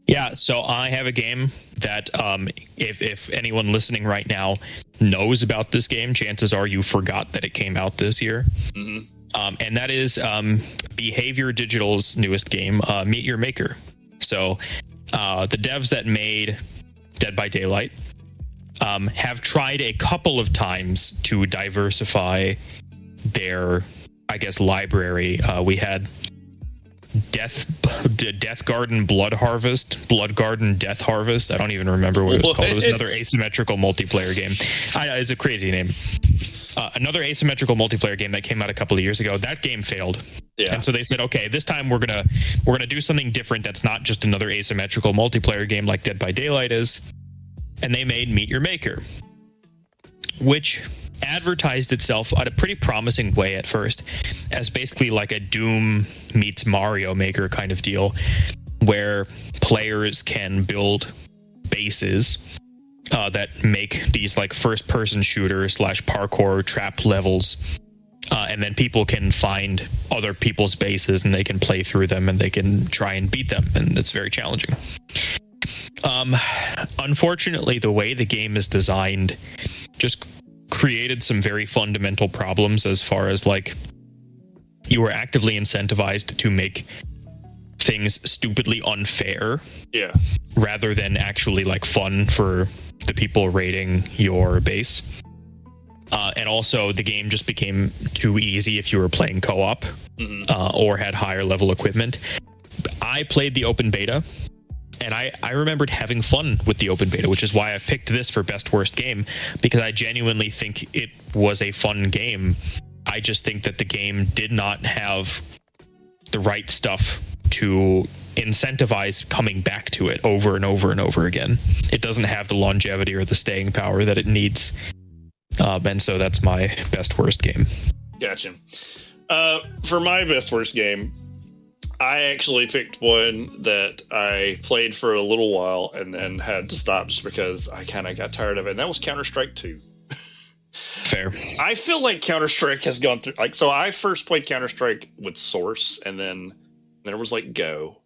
Yeah, so I have a game that if anyone listening right now knows about this game, chances are you forgot that it came out this year. Mm-hmm. And that is Behavior Digital's newest game, Meet Your Maker. So the devs that made Dead by Daylight have tried a couple of times to diversify their, I guess, library. We had Death Garden Blood Garden Death Harvest. I don't even remember what it was called. It was another asymmetrical multiplayer game. It's a crazy name. Another asymmetrical multiplayer game that came out a couple of years ago. That game failed. Yeah. And so they said, okay, this time we're gonna do something different that's not just another asymmetrical multiplayer game like Dead by Daylight is. And they made Meet Your Maker, which advertised itself at a pretty promising way at first as basically like a Doom meets Mario Maker kind of deal, where players can build bases that make these like first-person shooter / parkour trap levels, and then people can find other people's bases and they can play through them and they can try and beat them, and it's very challenging. Unfortunately, the way the game is designed just created some very fundamental problems as far as like you were actively incentivized to make things stupidly unfair, yeah, rather than actually like fun for the people raiding your base. And also the game just became too easy if you were playing co-op, or had higher level equipment. I played the open beta, and I remembered having fun with the open beta, which is why I picked this for best worst game, because I genuinely think it was a fun game. I just think that the game did not have the right stuff to incentivize coming back to it over and over and over again. It doesn't have the longevity or the staying power that it needs. And so that's my best worst game. Gotcha. For my best worst game, I actually picked one that I played for a little while and then had to stop just because I kind of got tired of it. And that was Counter-Strike 2. Fair. I feel like Counter-Strike has gone through, like, so I first played Counter-Strike with Source, and then there was like Go,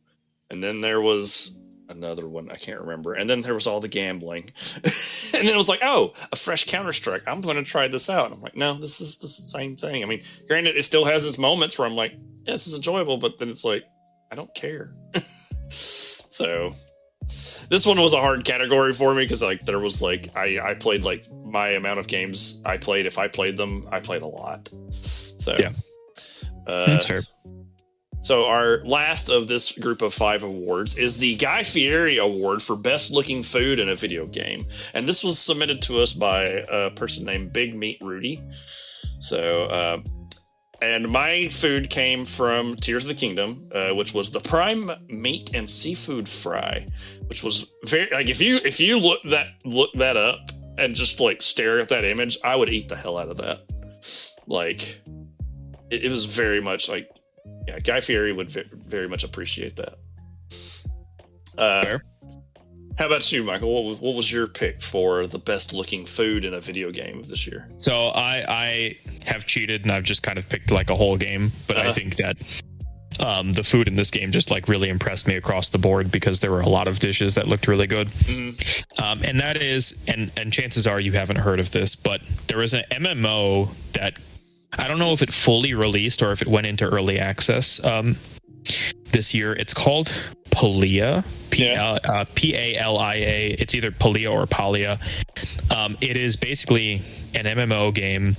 and then there was another one I can't remember, and then there was all the gambling, and then it was like, oh, a fresh Counter-Strike, I'm going to try this out. And I'm like, no, this is the same thing. I mean, granted, it still has its moments where I'm like, yeah, this is enjoyable, but then it's like, I don't care. So this one was a hard category for me because like there was like I played like my amount of games I played. If I played them, I played a lot. So yeah, that's fair. So our last of this group of 5 awards is the Guy Fieri Award for Best Looking Food in a Video Game. And this was submitted to us by a person named Big Meat Rudy. So And my food came from Tears of the Kingdom, which was the prime meat and seafood fry, which was very like if you look that up and just like stare at that image, I would eat the hell out of that. Like it was very much like, yeah, Guy Fieri would very much appreciate that. How about you, Michael? What was your pick for the best looking food in a video game of this year? So I have cheated and I've just kind of picked like a whole game, but I think that the food in this game just like really impressed me across the board because there were a lot of dishes that looked really good. And that is, and chances are you haven't heard of this, but there was an MMO that I don't know if it fully released or if it went into early access this year. It's called Palia, Palia. It's either Palia or Palia. It is basically an MMO game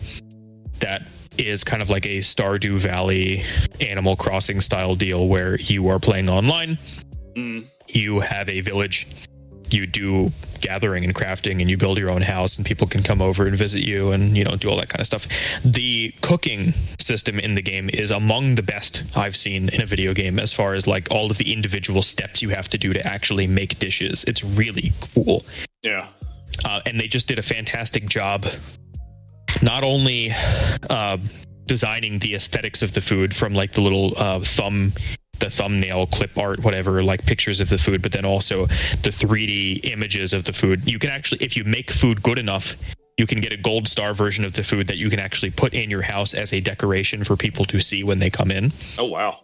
that is kind of like a Stardew Valley Animal Crossing style deal where you are playing online. You have a village. You do gathering and crafting and you build your own house and people can come over and visit you and, you know, do all that kind of stuff. The cooking system in the game is among the best I've seen in a video game as far as like all of the individual steps you have to do to actually make dishes. It's really cool. Yeah. And they just did a fantastic job not only designing the aesthetics of the food from like the little thumbnail clip art, whatever, like pictures of the food, but then also the 3D images of the food. You can actually, if you make food good enough, you can get a gold star version of the food that you can actually put in your house as a decoration for people to see when they come in. Oh, wow.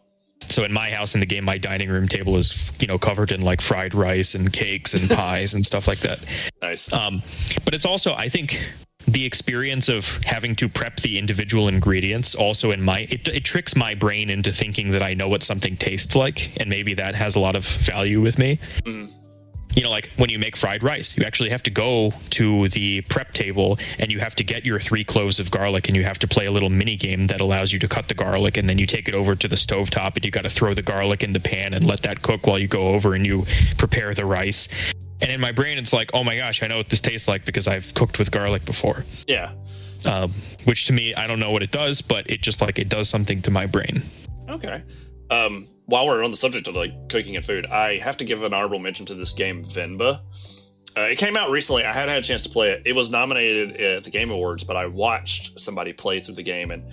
So in my house in the game, my dining room table is, you know, covered in like fried rice and cakes and pies and stuff like that. Nice. But it's also, I think, the experience of having to prep the individual ingredients also it tricks my brain into thinking that I know what something tastes like, and maybe that has a lot of value with me. You know, like when you make fried rice, you actually have to go to the prep table and you have to get your 3 cloves of garlic and you have to play a little mini game that allows you to cut the garlic, and then you take it over to the stovetop and you got to throw the garlic in the pan and let that cook while you go over and you prepare the rice. And in my brain, it's like, oh my gosh, I know what this tastes like because I've cooked with garlic before. Yeah. Which to me, I don't know what it does, but it just like it does something to my brain. Okay. While we're on the subject of like cooking and food, I have to give an honorable mention to this game, Venba. It came out recently. I hadn't had a chance to play it. It was nominated at the Game Awards, but I watched somebody play through the game, and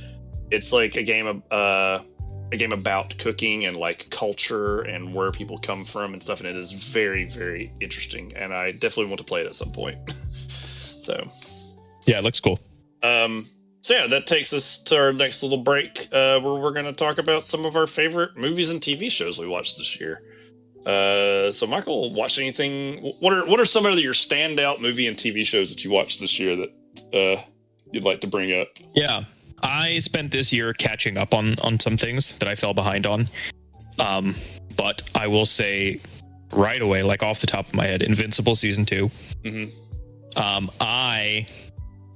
it's like a game about cooking and like culture and where people come from and stuff. And it is very, very interesting. And I definitely want to play it at some point. So, yeah, it looks cool. So yeah, that takes us to our next little break, where we're going to talk about some of our favorite movies and TV shows we watched this year. So Michael, watch anything? What are some of your standout movie and TV shows that you watched this year that you'd like to bring up? Yeah. I spent this year catching up on some things that I fell behind on. But I will say right away, like off the top of my head, Invincible season 2.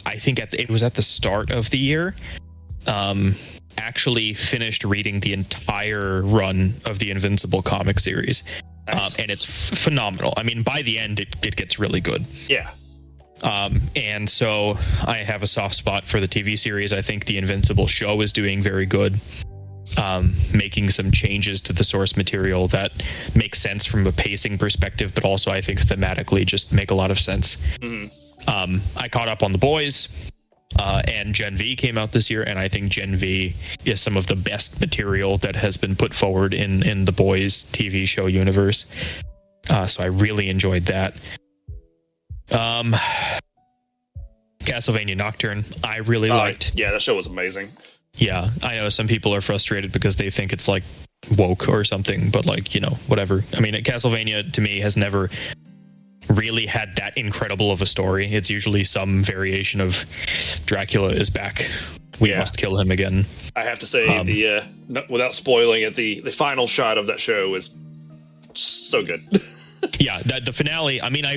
I think it was at the start of the year, actually finished reading the entire run of the Invincible comic series. Nice. And it's phenomenal. I mean, by the end, it gets really good. Yeah. And so I have a soft spot for the TV series. I think the Invincible show is doing very good, making some changes to the source material that make sense from a pacing perspective, but also I think thematically just make a lot of sense. I caught up on The Boys, and Gen V came out this year, and I think Gen V is some of the best material that has been put forward in The Boys TV show universe. So I really enjoyed that. Castlevania Nocturne, I really liked. Yeah, that show was amazing. Yeah, I know some people are frustrated because they think it's like woke or something, but like, you know, whatever. I mean, Castlevania to me has never really had that incredible of a story. It's usually some variation of Dracula is back. We must kill him again. I have to say, without spoiling it, the final shot of that show is so good. Yeah, the finale, I mean, I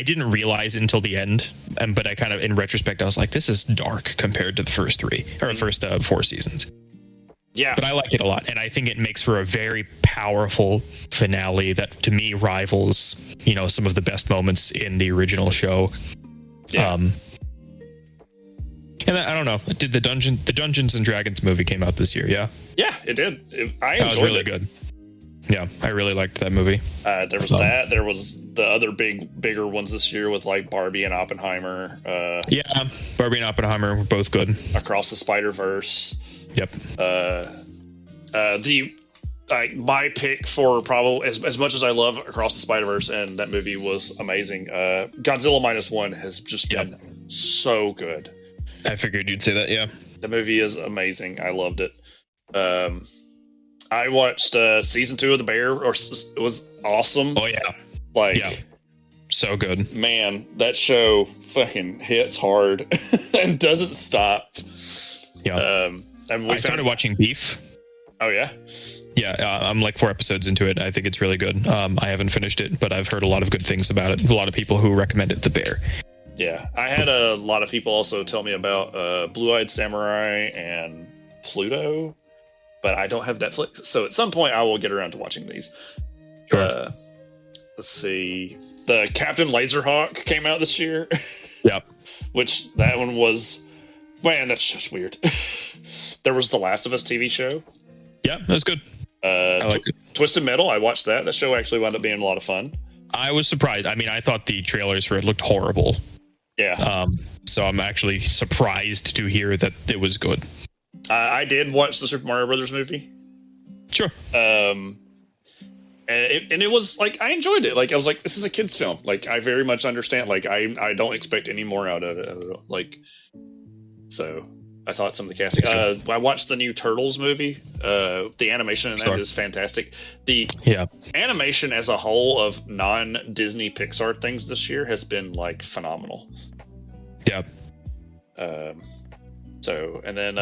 didn't realize until the end, but I kind of, in retrospect, I was like, this is dark compared to the first 4 seasons. Yeah. But I liked it a lot, and I think it makes for a very powerful finale that, to me, rivals, you know, some of the best moments in the original show. Yeah. And I don't know. Did the Dungeons and Dragons movie came out this year? Yeah. Yeah, it did. I That was enjoyed really it. good. Yeah, I really liked that movie. There was that. There was the other bigger ones this year with like Barbie and Oppenheimer. Yeah, Barbie and Oppenheimer were both good. Across the Spider-Verse. Yep. My pick for probably as much as I love Across the Spider-Verse, and that movie was amazing. Godzilla -1 has just been so good. I figured you'd say that. Yeah. The movie is amazing. I loved it. I watched season 2 of The Bear, it was awesome. Oh yeah. Like, Yeah. So good. man, that show fucking hits hard and doesn't stop. Yeah. I started watching Beef. Oh yeah. Yeah, I'm like 4 episodes into it. I think it's really good. I haven't finished it, but I've heard a lot of good things about it. A lot of people who recommended The Bear. Yeah, I had a lot of people also tell me about Blue-Eyed Samurai and Pluto, but I don't have Netflix, so at some point I will get around to watching these. Sure. Let's see. The Captain Laserhawk came out this year. Yep. Which, that one was... Man, that's just weird. There was the Last of Us TV show. Yeah, that was good. I liked it. Twisted Metal, I watched that. That show actually wound up being a lot of fun. I was surprised. I mean, I thought the trailers for it looked horrible. Yeah. So I'm actually surprised to hear that it was good. I did watch the Super Mario Brothers movie. Sure. And it was like, I enjoyed it. Like, I was like, this is a kid's film. Like, I very much understand. Like, I don't expect any more out of it. Like, so I thought some of the casting. I watched the new Turtles movie. The animation in that is fantastic. The animation as a whole of non-Disney Pixar things this year has been like phenomenal. Yeah. So, and then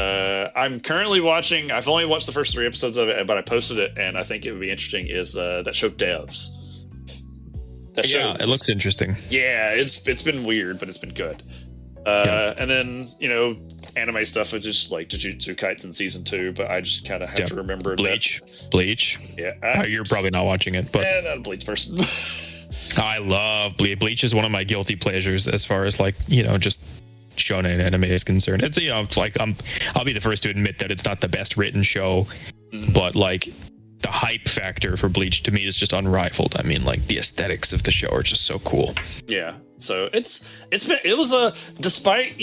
I'm currently watching. I've only watched the first 3 episodes of it, but I posted it, and I think it would be interesting. Is that show Devs? That show, it looks interesting. Yeah, it's been weird, but it's been good. And then, anime stuff is just like Jujutsu Kaisen season 2, but I just kind of have to remember Bleach. Yeah, You're probably not watching it, but not a Bleach person. I love Bleach. Bleach is one of my guilty pleasures as far as like just shonen anime is concerned. It's it's like I'll be the first to admit that it's not the best written show, but like the hype factor for Bleach to me is just unrivaled. I mean, like the aesthetics of the show are just so cool. Yeah. So it was despite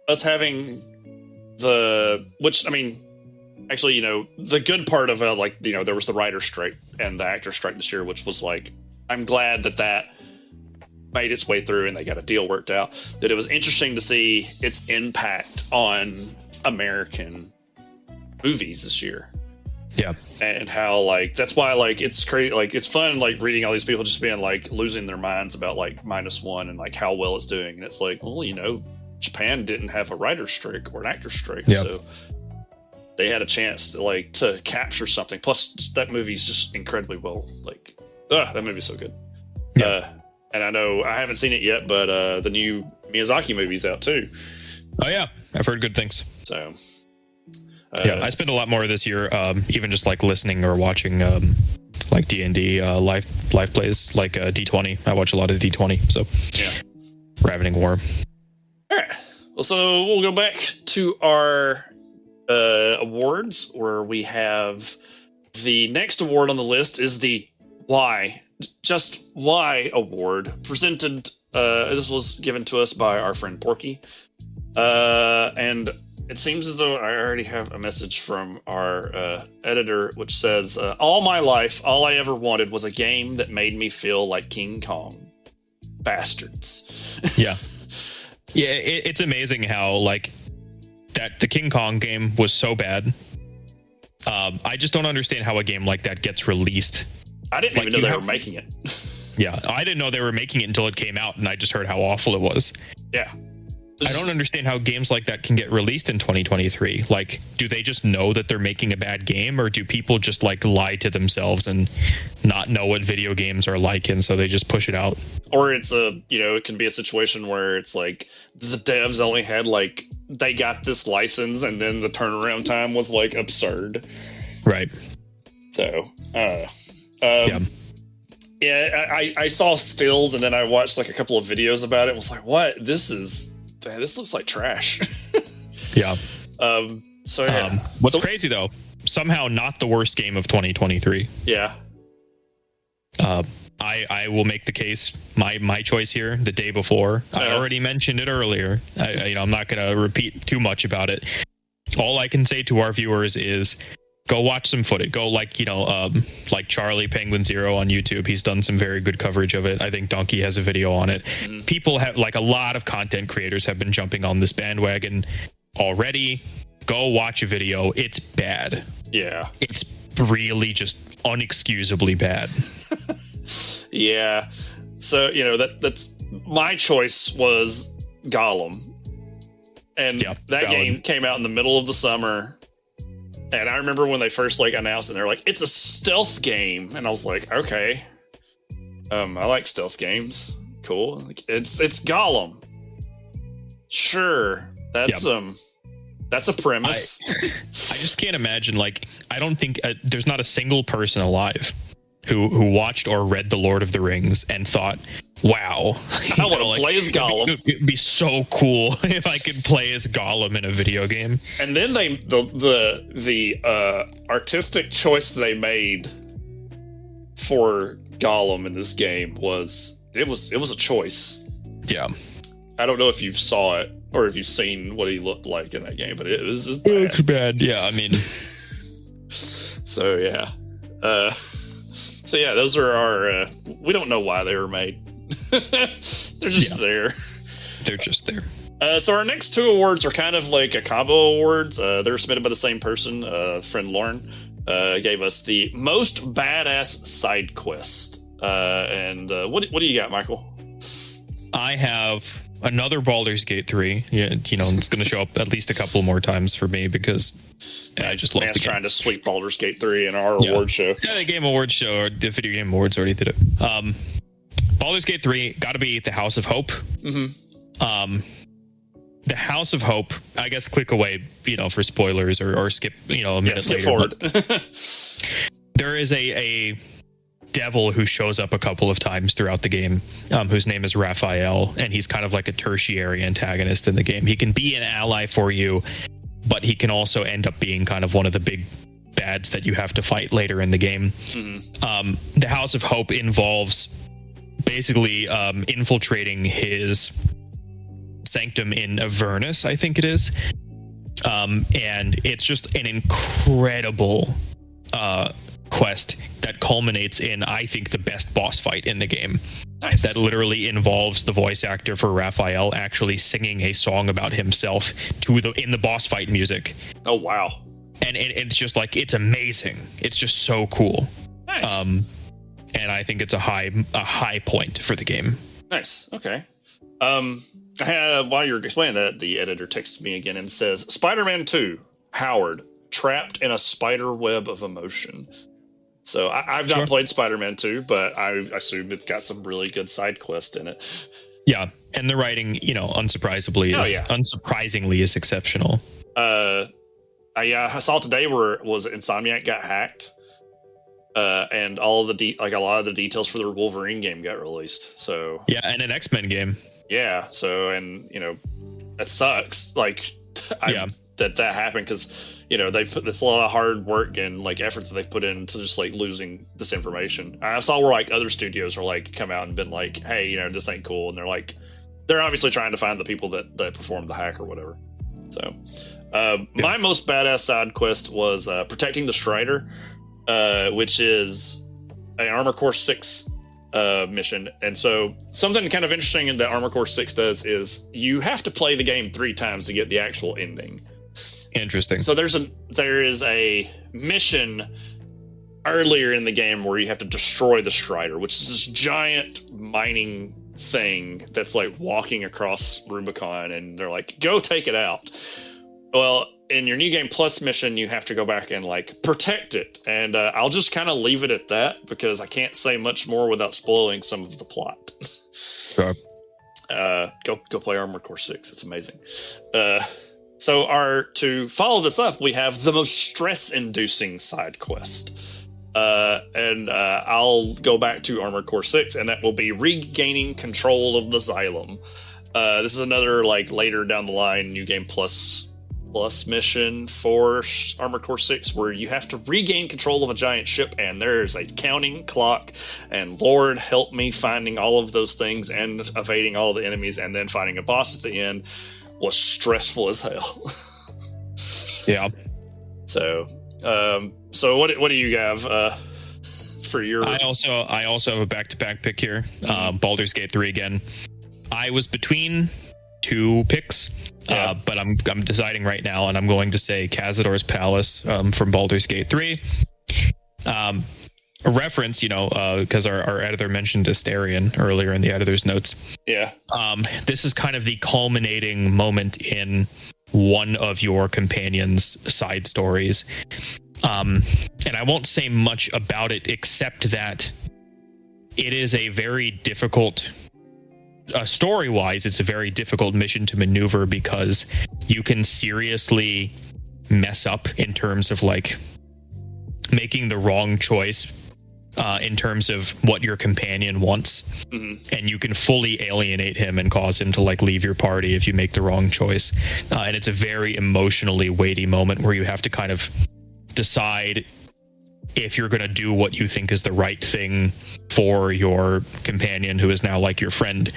us having the good part of there was the writer's strike and the actor's strike this year, which was like, I'm glad that made its way through and they got a deal worked out. That it was interesting to see its impact on American movies this year. Yeah. And how that's why it's crazy, it's fun reading all these people just being losing their minds about -1 and how well it's doing. And it's like, well, Japan didn't have a writer's strike or an actor's strike, so they had a chance to capture something. Plus that movie's just incredibly well, that movie's so good. And I know I haven't seen it yet, but the new Miyazaki movie's out too. Oh yeah, I've heard good things. So I spent a lot more this year, even just listening or watching D&D live plays, D20. I watch a lot of D20. So Ravening War. All right. Well, so we'll go back to our awards, where we have the next award on the list is the Why award, presented. This was given to us by our friend Porky, and it seems as though I already have a message from our editor, which says, all my life, all I ever wanted was a game that made me feel like King Kong. Bastards. Yeah, it's amazing how that the King Kong game was so bad. I just don't understand how a game like that gets released. I didn't even know they were making it. Yeah, I didn't know they were making it until it came out, and I just heard how awful it was. Yeah. I don't understand how games like that can get released in 2023. Do they just know that they're making a bad game, or do people just lie to themselves and not know what video games are like, and so they just push it out? Or it's it can be a situation where it's the devs only had they got this license, and then the turnaround time was absurd. Right. So, I don't know. Yeah, I saw stills, and then I watched a couple of videos about it and was like, what? This is man, this looks like trash. Yeah. So yeah. What's crazy though, somehow not the worst game of 2023. Yeah. I will make the case, my choice here, The Day Before. I already mentioned it earlier. I'm not going to repeat too much about it. All I can say to our viewers is go watch some footage. Go like Charlie Penguin Zero on YouTube. He's done some very good coverage of it. I think Donkey has a video on it. People have, like, a lot of content creators have been jumping on this bandwagon already. Go watch a video. It's bad. Yeah. It's really just unexcusably bad. Yeah. So, that's my choice was Gollum. And that game came out in the middle of the summer. And I remember when they first announced it, they're like, it's a stealth game. And I was like, okay. I like stealth games. Cool. It's Gollum. Sure. That's a premise. I just can't imagine, I don't think there's not a single person alive who watched or read The Lord of the Rings and thought, wow, I want to play as Gollum. It'd be so cool if I could play as Gollum in a video game. And then the artistic choice they made for Gollum in this game was a choice. Yeah. I don't know if you saw it or if you've seen what he looked like in that game, but it was just bad. It's bad. Yeah, I mean. So yeah. So yeah, those are our. We don't know why they were made. They're just there. They're just there. So our next two awards are kind of like a combo awards. They're submitted by the same person. Friend Lauren gave us the most badass side quest. And what do you got, Michael? I have another Baldur's Gate 3. Yeah, it's going to show up at least a couple more times for me because I just love the game. Trying to sweep Baldur's Gate 3 in our award show. Yeah, the Game Awards show, or the Video Game Awards already did it. Baldur's Gate 3 got to be the House of Hope. Mm-hmm. The House of Hope, I guess click away, for spoilers or skip, a minute skip later. Forward. There is a devil who shows up a couple of times throughout the game, whose name is Raphael, and he's kind of like a tertiary antagonist in the game. He can be an ally for you, but he can also end up being kind of one of the big bads that you have to fight later in the game. Mm-hmm. The House of Hope involves basically infiltrating his sanctum in Avernus, I think it is. And it's just an incredible quest that culminates in, I think, the best boss fight in the game. Nice. That literally involves the voice actor for Raphael actually singing a song about himself in the boss fight music. Oh wow. And it's just it's amazing. It's just so cool. Nice. And I think it's a high point for the game. Nice. Okay. While you're explaining that, the editor texts me again and says, Spider-Man 2, Howard, trapped in a spider web of emotion. So I've not played Spider-Man 2, but I assume it's got some really good side quest in it. Yeah, and the writing, unsurprisingly is exceptional. I saw today where Insomniac got hacked, and all of a lot of the details for the Wolverine game got released. So yeah, and an X-Men game. Yeah. So that sucks. That happened because they've put this a lot of hard work and efforts that they've put into just losing this information. I saw where other studios are come out and been hey, this ain't cool, and they're obviously trying to find the people that performed the hack or whatever. So my most badass side quest was protecting the Strider, which is an Armor Core 6 mission. And so something kind of interesting that Armor Core 6 does is you have to play the game 3 times to get the actual ending. Interesting. So there is a mission earlier in the game where you have to destroy the Strider, which is this giant mining thing that's walking across Rubicon, and they're go take it out. Well, in your New Game Plus mission, you have to go back and protect it. And I'll just kind of leave it at that because I can't say much more without spoiling some of the plot. Sure. Go play Armored Core 6. It's amazing. So to follow this up, we have the most stress-inducing side quest. And I'll go back to Armored Core 6, and that will be regaining control of the Xylem. This is another like later down the line New Game Plus mission for Armored Core 6 where you have to regain control of a giant ship, and there's a counting clock, and Lord help me finding all of those things and evading all the enemies and then finding a boss at the end was stressful as hell. Yeah. So what do you have for your? I also have a back-to-back pick here. Baldur's Gate 3 again. I was between two picks. Yeah. But I'm deciding right now, and I'm going to say Cazador's Palace from Baldur's Gate 3. A reference, because our editor mentioned Astarion earlier in the editor's notes. Yeah. This is kind of the culminating moment in one of your companion's side stories. And I won't say much about it except that it is a very difficult... story-wise, it's a very difficult mission to maneuver because you can seriously mess up in terms of like making the wrong choice in terms of what your companion wants, and you can fully alienate him and cause him to like leave your party if you make the wrong choice. And it's a very emotionally weighty moment where you have to kind of decide if you're going to do what you think is the right thing for your companion who is now like your friend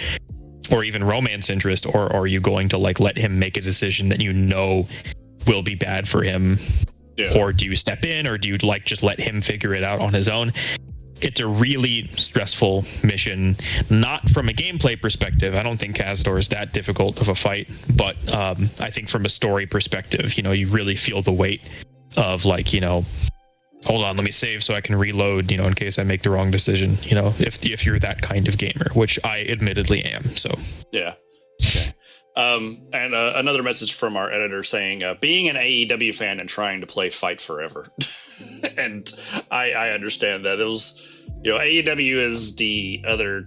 or even romance interest, or are you going to like let him make a decision that will be bad for him? Yeah. Or do you step in, or do you like just let him figure it out on his own? It's a really stressful mission, not from a gameplay perspective. I don't think Cazador is that difficult of a fight, but I think from a story perspective, you really feel the weight of like, hold on, let me save so I can reload, in case I make the wrong decision, if you're that kind of gamer, which I admittedly am. So, yeah. Okay. And another message from our editor saying, being an AEW fan and trying to play Fight Forever. And I understand that. It was, AEW is the other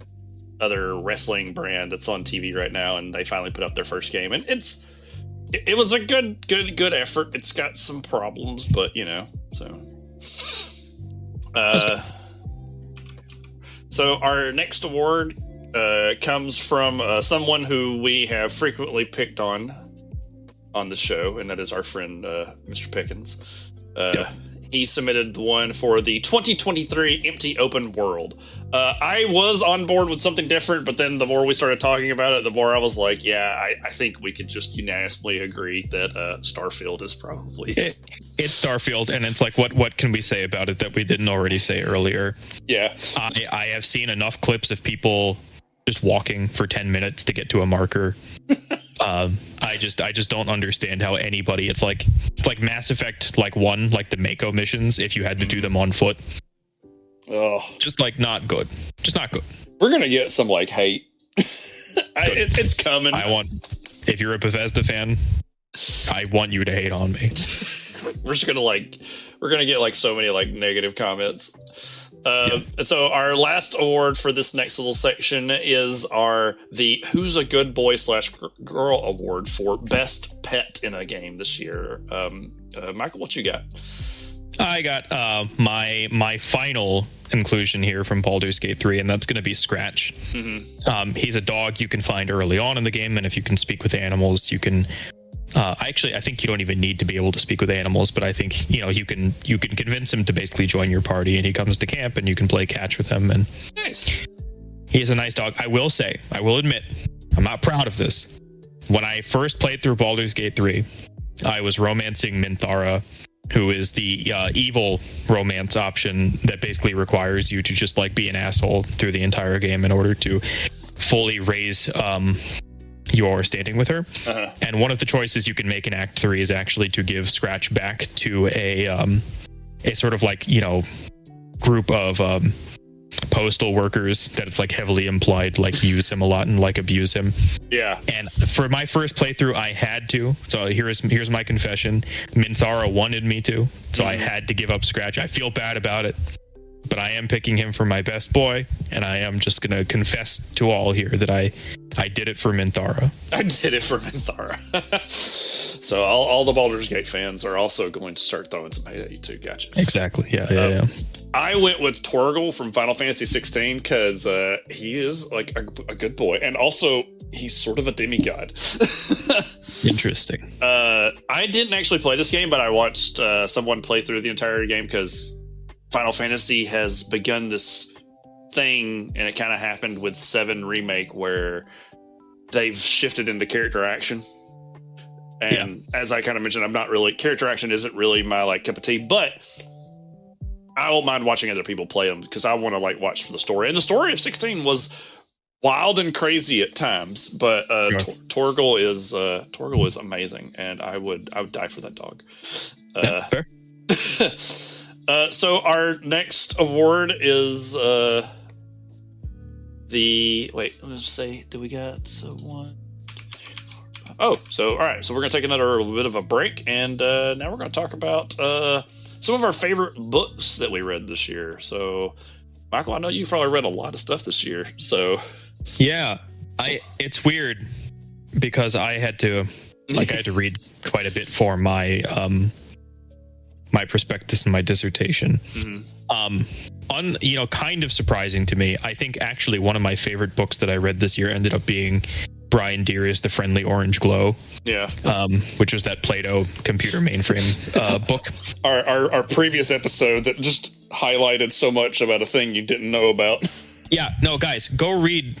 wrestling brand that's on TV right now, and they finally put up their first game, and it was a good effort. It's got some problems, but so. So our next award comes from someone who we have frequently picked on the show, and that is our friend Mr. Pickens. He submitted one for the 2023 Empty Open World. I was on board with something different, but then the more we started talking about it, the more I was like, yeah, I think we could just unanimously agree that Starfield is probably... It's Starfield, and it's like, what can we say about it that we didn't already say earlier? Yeah. I have seen enough clips of people just walking for 10 minutes to get to a marker. I just don't understand how anybody... It's like Mass Effect, like 1, like the Mako missions, if you had to do them on foot. Oh. Just like not good. Just not good. We're going to get some like hate. It's coming. If you're a Bethesda fan, I want you to hate on me. We're gonna get like so many like negative comments. And so our last award for this next little section is the Who's a Good Boy / Girl award for best pet in a game this year. Michael, what you got? I got my final inclusion here from Baldur's Gate 3, and that's going to be Scratch. Mm-hmm. He's a dog you can find early on in the game, and if you can speak with animals, you can. I think you don't even need to be able to speak with animals, but I think you can convince him to basically join your party, and he comes to camp, and you can play catch with him. And nice. He's a nice dog. I will admit, I'm not proud of this. When I first played through Baldur's Gate 3, I was romancing Minthara, who is the evil romance option that basically requires you to just like be an asshole through the entire game in order to fully raise your standing with her. Uh-huh. And one of the choices you can make in Act 3 is actually to give Scratch back to a sort of like, group of postal workers that it's like heavily implied like use him a lot and like abuse him. Yeah. And for my first playthrough, I had to. So here's my confession. Minthara wanted me to, so I had to give up Scratch. I feel bad about it, but I am picking him for my best boy, and I am just going to confess to all here that I did it for Minthara. I did it for Minthara. So all the Baldur's Gate fans are also going to start throwing some hate at you too. Gotcha. Exactly. Yeah. I went with Torgal from Final Fantasy 16 because he is like a good boy, and also he's sort of a demigod. Interesting. I didn't actually play this game, but I watched someone play through the entire game because Final Fantasy has begun this thing, and it kind of happened with 7 Remake where they've shifted into character action. And as I kind of mentioned, character action isn't really my like cup of tea, but I don't mind watching other people play them because I want to like watch for the story. And the story of 16 was wild and crazy at times, but Torgal is amazing, and I would die for that dog. Fair. So our next award is let's say, do we got one? Oh, so all right, so we're gonna take another bit of a break, and now we're gonna talk about some of our favorite books that we read this year. So, Michael, I know you've probably read a lot of stuff this year. So, yeah, it's weird because I had to read quite a bit for my my prospectus and my dissertation. Kind of surprising to me. I think actually one of my favorite books that I read this year ended up being Brian Deere's The Friendly Orange Glow. Yeah. Which was that Plato computer mainframe book. Our previous episode that just highlighted so much about a thing you didn't know about. Yeah, no, guys, go read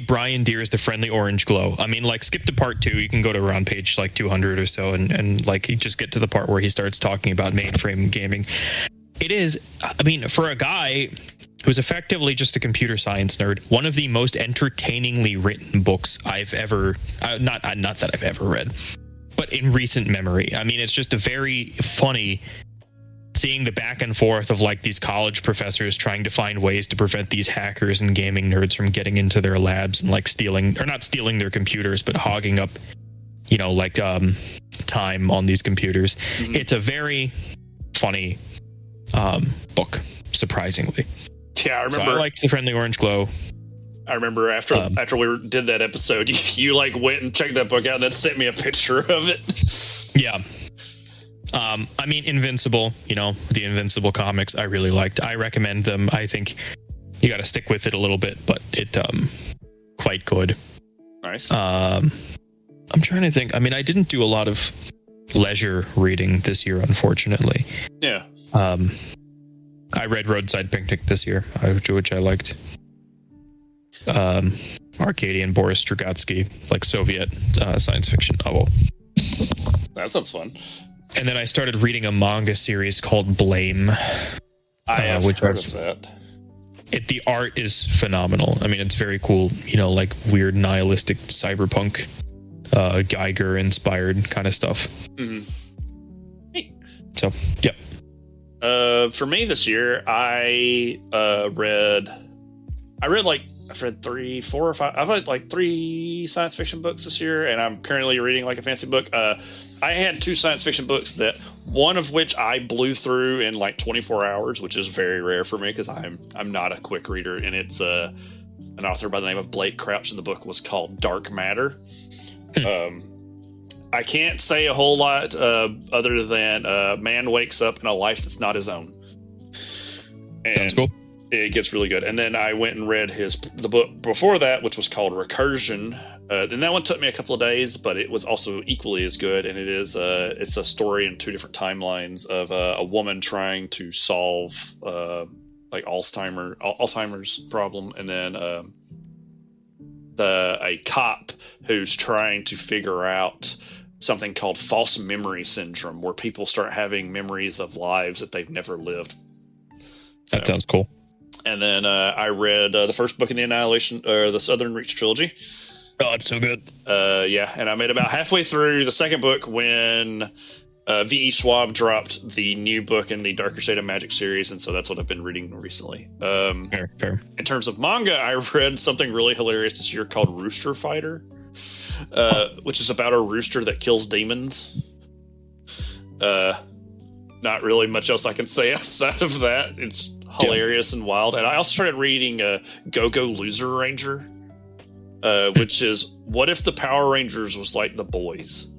Brian Deere's The Friendly Orange Glow. I mean, like, skip to part 2. You can go to around page like 200 or so, and like you just get to the part where he starts talking about mainframe gaming. It is, I mean, for a guy who's effectively just a computer science nerd, one of the most entertainingly written books I've ever, not that I've ever read, but in recent memory. I mean, it's just a very funny seeing the back and forth of like these college professors trying to find ways to prevent these hackers and gaming nerds from getting into their labs and like not stealing their computers, but hogging up, time on these computers. Mm-hmm. It's a very funny book, surprisingly. Yeah, I remember. So I liked The Friendly Orange Glow. I remember after we did that episode, you like went and checked that book out and then sent me a picture of it. Yeah. I mean, Invincible, the Invincible comics, I really liked. I recommend them. I think you got to stick with it a little bit, but it quite good. Nice. I'm trying to think. I mean, I didn't do a lot of leisure reading this year, unfortunately. Yeah. I read Roadside Picnic this year, which I liked. Arcadian Boris Strugatsky, like Soviet science fiction novel. That sounds fun. And then I started reading a manga series called Blame. I have heard of that. The art is phenomenal. I mean, it's very cool, like weird nihilistic cyberpunk, Geiger-inspired kind of stuff. Mm-hmm. Hey. So, yep. For me this year, I read 3, 4, or 5. I've read like 3 science fiction books this year, and I'm currently reading like a fancy book. I had 2 science fiction books that one of which I blew through in like 24 hours, which is very rare for me because I'm not a quick reader. And it's an author by the name of Blake Crouch, and the book was called Dark Matter. I can't say a whole lot other than a man wakes up in a life that's not his own. And sounds cool. It gets really good. And then I went and read the book before that, which was called Recursion. And that one took me a couple of days, but it was also equally as good. And it's a story in 2 different timelines of a woman trying to solve like Alzheimer's problem, and then a cop who's trying to figure out something called false memory syndrome, where people start having memories of lives that they've never lived. That sounds cool. And then I read the first book in the the Southern Reach trilogy. Oh, it's so good. Yeah, and I made about halfway through the second book when V.E. Schwab dropped the new book in the Darker State of Magic series, and so that's what I've been reading recently. Fair. In terms of manga, I read something really hilarious this year called Rooster Fighter, which is about a rooster that kills demons. Not really much else I can say outside of that. It's hilarious and wild. And I also started reading Go-Go Loser Ranger, which is what if the Power Rangers was like the boys?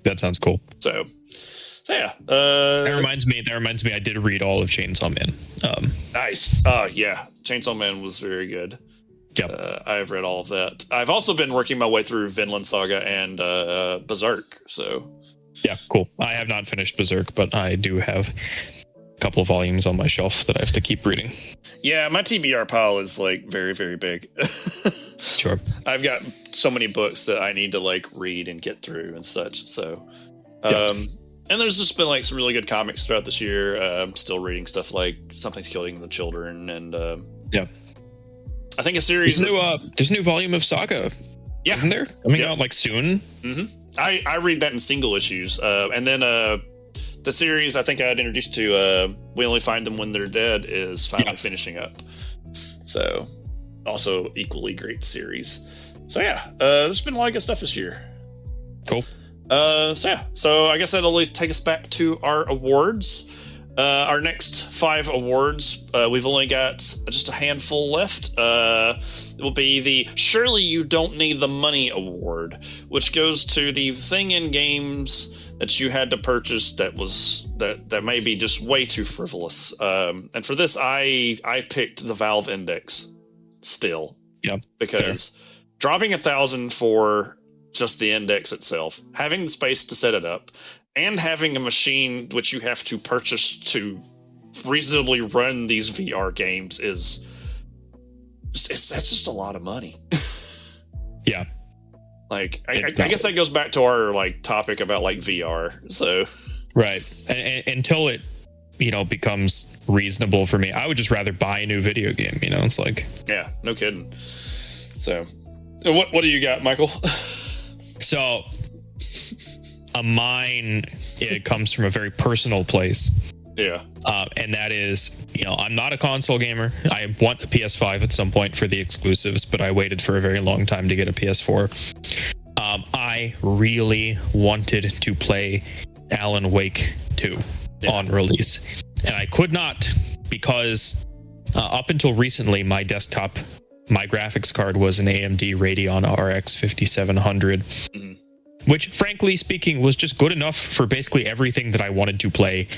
That sounds cool. So yeah. That reminds me. I did read all of Chainsaw Man. Nice. Yeah. Chainsaw Man was very good. Yep. I've read all of that. I've also been working my way through Vinland Saga and Berserk. So yeah, cool. I have not finished Berserk, but I do have a couple of volumes on my shelf that I have to keep reading. Yeah, my TBR pile is like very, very big. Sure. I've got so many books that I need to like read and get through and such. So, and there's just been like some really good comics throughout this year. I'm still reading stuff like Something's Killing the Children, and I think a series. There's a new volume of Saga. Yeah, isn't there? Coming out like soon. Mm-hmm. I read that in single issues, and then the series I think I'd introduced to We Only Find Them When They're Dead is finally finishing up. So, also equally great series. So yeah, there's been a lot of good stuff this year. Cool. So I guess that'll take us back to our awards. Our next 5 awards, we've only got just a handful left. It will be the Surely You Don't Need the Money Award, which goes to the thing in games that you had to purchase that may be just way too frivolous. And for this, I picked the Valve Index still. Yeah. Because dropping $1,000 for just the index itself, having the space to set it up, and having a machine which you have to purchase to reasonably run these VR games that's just a lot of money. Yeah. Like I guess that goes back to our like topic about like VR. So right. And until it becomes reasonable for me, I would just rather buy a new video game. It's like, yeah, no kidding. So what do you got, Michael? So mine, it comes from a very personal place. Yeah. And that is, I'm not a console gamer. I want a PS5 at some point for the exclusives, but I waited for a very long time to get a PS4. I really wanted to play Alan Wake 2 on release, and I could not because up until recently, my graphics card was an AMD Radeon RX 5700. Mm-hmm. Which, frankly speaking, was just good enough for basically everything that I wanted to play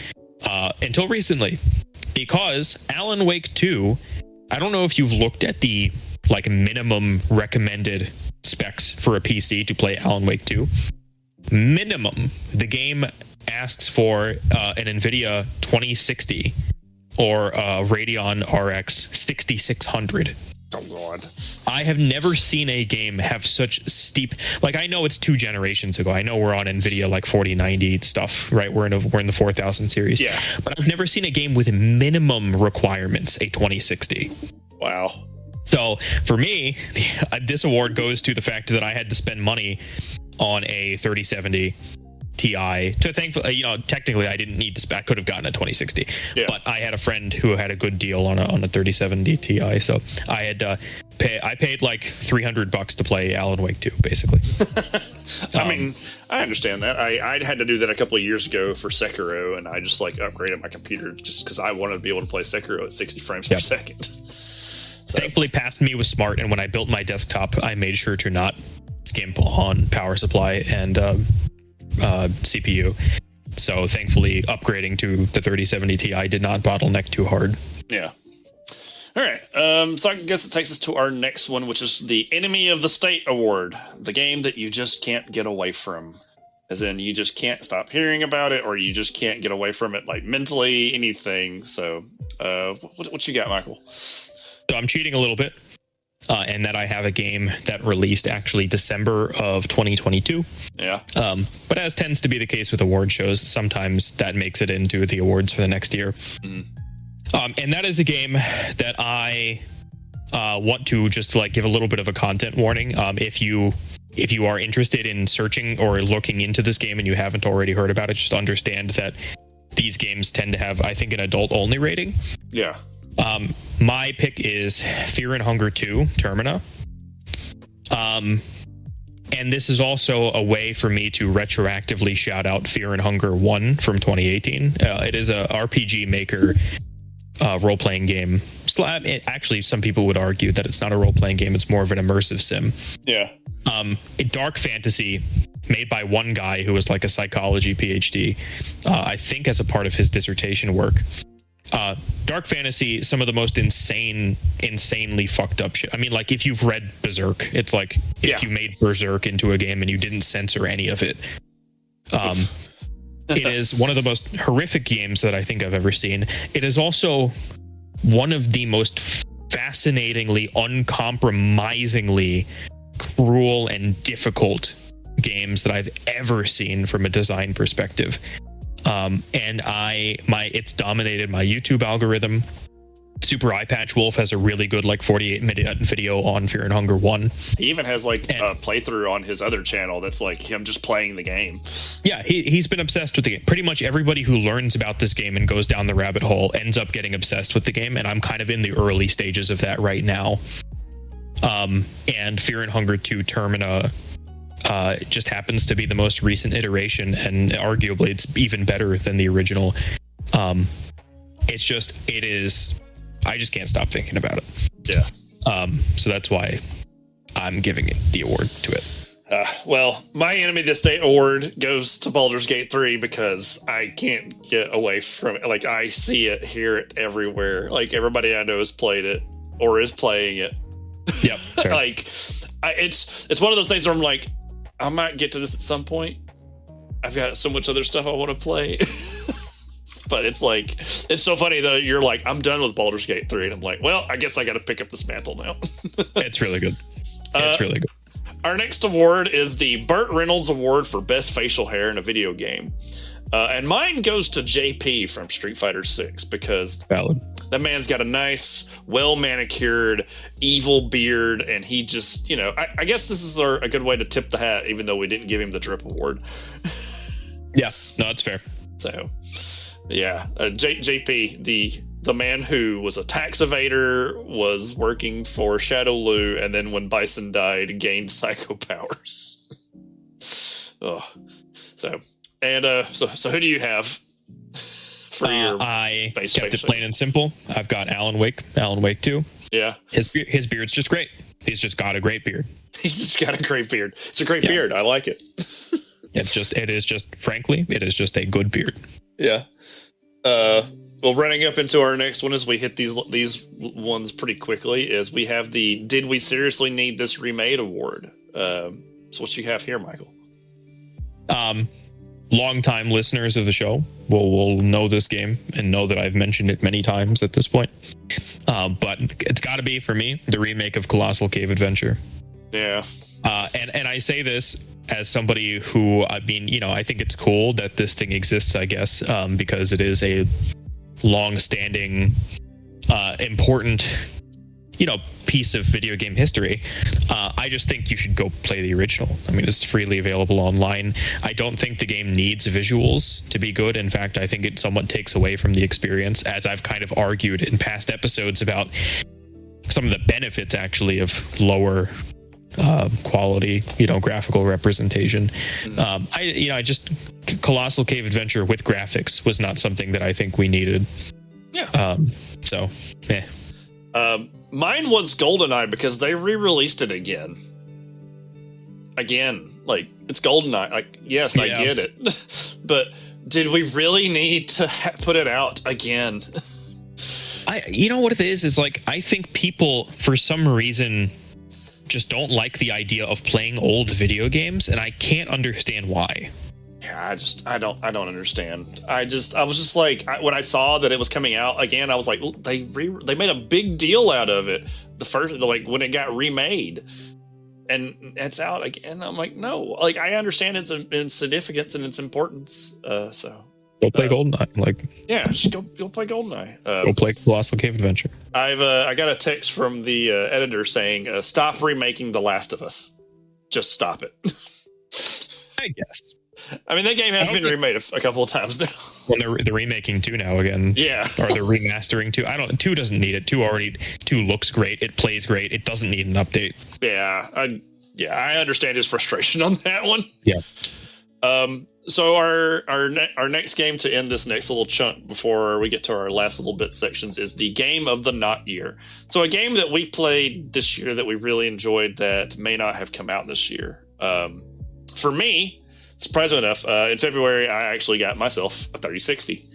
until recently. Because Alan Wake 2, I don't know if you've looked at the minimum recommended specs for a PC to play Alan Wake 2. Minimum, the game asks for an NVIDIA 2060 or a Radeon RX 6600. Oh God. I have never seen a game have such steep, I know it's 2 generations ago. I know we're on NVIDIA 4090 stuff, right? We're in the 4000 series. Yeah. But I've never seen a game with minimum requirements, a 2060. Wow. So for me, this award goes to the fact that I had to spend money on a 3070 Ti to thankfully, technically I didn't need to. I could have gotten a 2060, but I had a friend who had a good deal on a 3070 Ti, so I had to pay. I paid like $300 to play Alan Wake 2, basically. I mean, I understand that. I had to do that a couple of years ago for Sekiro, and I just upgraded my computer just because I wanted to be able to play Sekiro at 60 frames per second. So. Thankfully, past me was smart, and when I built my desktop, I made sure to not skimp on power supply and CPU. So thankfully, upgrading to the 3070 Ti did not bottleneck too hard. Yeah. All right. So I guess it takes us to our next one, which is the Enemy of the State Award, the game that you just can't get away from. As in, you just can't stop hearing about it, or you just can't get away from it, mentally, anything. So, what you got, Michael? So I'm cheating a little bit. And that I have a game that released actually December of 2022. Yeah. But as tends to be the case with award shows, sometimes that makes it into the awards for the next year. Mm-hmm. And that is a game that I want to just give a little bit of a content warning. If you are interested in searching or looking into this game and you haven't already heard about it, just understand that these games tend to have, I think, an adult-only rating. Yeah. My pick is Fear and Hunger 2, Termina. And this is also a way for me to retroactively shout out Fear and Hunger 1 from 2018. It is a RPG Maker role-playing game. Actually, some people would argue that it's not a role-playing game. It's more of an immersive sim. Yeah. Dark fantasy made by one guy who was like a psychology PhD, I think as a part of his dissertation work. Dark fantasy, some of the most insanely fucked up shit. I mean, like if you've read Berserk, it's like if you made Berserk into a game and you didn't censor any of it. It is one of the most horrific games that I think I've ever seen. It is also one of the most fascinatingly, uncompromisingly cruel and difficult games that I've ever seen from a design perspective. And it's dominated my YouTube algorithm. Super Eye Patch Wolf has a really good 48-minute video on Fear and Hunger 1. He even has a playthrough on his other channel that's like him just playing the game. Yeah, he's been obsessed with the game. Pretty much everybody who learns about this game and goes down the rabbit hole ends up getting obsessed with the game, and I'm kind of in the early stages of that right now. And Fear and Hunger 2 Termina just happens to be the most recent iteration, and arguably it's even better than the original. I just can't stop thinking about it. Yeah. So that's why I'm giving it the award to it. Well, my Enemy This Day award goes to Baldur's Gate 3 because I can't get away from it. Like, I see it, hear it everywhere. Like, everybody I know has played it or is playing it. Yep. Sure. It's one of those things where I'm like, I might get to this at some point. I've got so much other stuff I want to play. But it's like, it's so funny that you're like, I'm done with Baldur's Gate 3. And I'm like, well, I guess I got to pick up this mantle now. It's really good. It's really good. Our next award is the Burt Reynolds Award for Best Facial Hair in a Video Game. And mine goes to JP from Street Fighter 6 because Valid. That man's got a nice, well-manicured, evil beard, and he just, I guess this is a good way to tip the hat, even though we didn't give him the Drip Award. Yeah, no, that's fair. So, yeah, JP, the man who was a tax evader, was working for Shadow Lu, and then when Bison died, gained psycho powers. Oh, so who do you have for your I base kept it facial? plain and simple. I've got Alan Wake 2. Yeah. His beard's just great. He's just got a great beard. He's just got a great beard. It's a great beard. I like it. Frankly, it is just a good beard. Yeah. Well, running up into our next one as we hit these ones pretty quickly is we have the Did We Seriously Need This Remade Award. So what you have here, Michael? Longtime listeners of the show will know this game and know that I've mentioned it many times at this point. But it's got to be, for me, the remake of Colossal Cave Adventure. Yeah. And I say this as somebody who, I think it's cool that this thing exists, I guess, because it is a long-standing, important, piece of video game history. I just think you should go play the original. I mean, it's freely available online. I don't think the game needs visuals to be good. In fact, I think it somewhat takes away from the experience, as I've kind of argued in past episodes about some of the benefits, actually, of lower quality, graphical representation. Colossal Cave Adventure with graphics was not something that I think we needed. Yeah. Mine was GoldenEye because they re-released it again. Like, it's GoldenEye. Like, yes, I get it. But did we really need to put it out again? What it is like, I think people, for some reason, just don't like the idea of playing old video games, and I can't understand why. Yeah, I don't understand. I was just like, when I saw that it was coming out again, I was like, they made a big deal out of it. When it got remade, and it's out again. I'm like, no, like, I understand its significance and its importance. So go play GoldenEye. Yeah, just go play GoldenEye. Go play Colossal Cave Adventure. I got a text from the editor saying, "Stop remaking The Last of Us. Just stop it." I guess. I mean, that game has been remade a couple of times now. Well, they're remaking 2 now again. Yeah. Or they're remastering 2. 2 doesn't need it. 2 looks great. It plays great. It doesn't need an update. Yeah. I understand his frustration on that one. Yeah. So our next game to end this next little chunk before we get to our last little bit sections is the Game of the Not Year. So a game that we played this year that we really enjoyed that may not have come out this year. for me, surprisingly enough, in February, I actually got myself a 3060.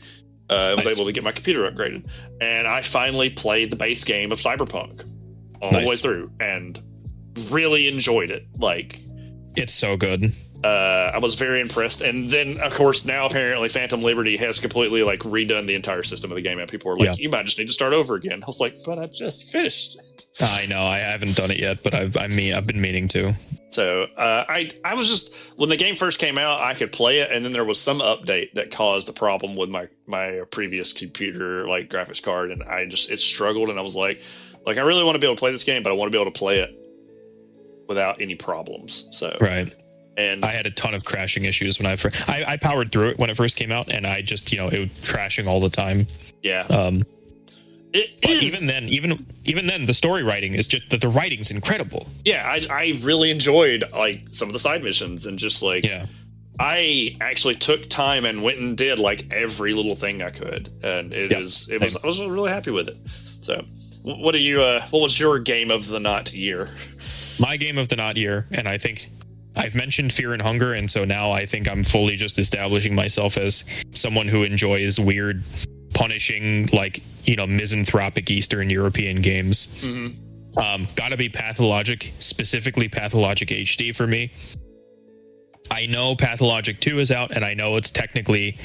I was able to get my computer upgraded, and I finally played the base game of Cyberpunk all the way through, and really enjoyed it. Like, it's so good. I was very impressed. And then, of course, now apparently Phantom Liberty has completely like redone the entire system of the game, and people are like, "You might just need to start over again." I was like, "But I just finished it." I know, I haven't done it yet, but I've been meaning to. So I was just, when the game first came out, I could play it, and then there was some update that caused a problem with my previous computer, like graphics card, and it struggled, and I was like I really want to be able to play this game, but I want to be able to play it without any problems. So right. And I had a ton of crashing issues when I powered through it when it first came out, and I just, it was crashing all the time. Yeah. It is. Even then, the story writing is just that the writing's incredible. Yeah, I really enjoyed like some of the side missions, and just like, I actually took time and went and did like every little thing I could, and I was really happy with it. So, what was your game of the not year? My game of the not year, and I think I've mentioned Fear and Hunger, and so now I think I'm fully just establishing myself as someone who enjoys weird, punishing, like, misanthropic Eastern European games. Mm-hmm. Gotta be Pathologic, specifically Pathologic HD for me. I know Pathologic 2 is out, and I know it's technically,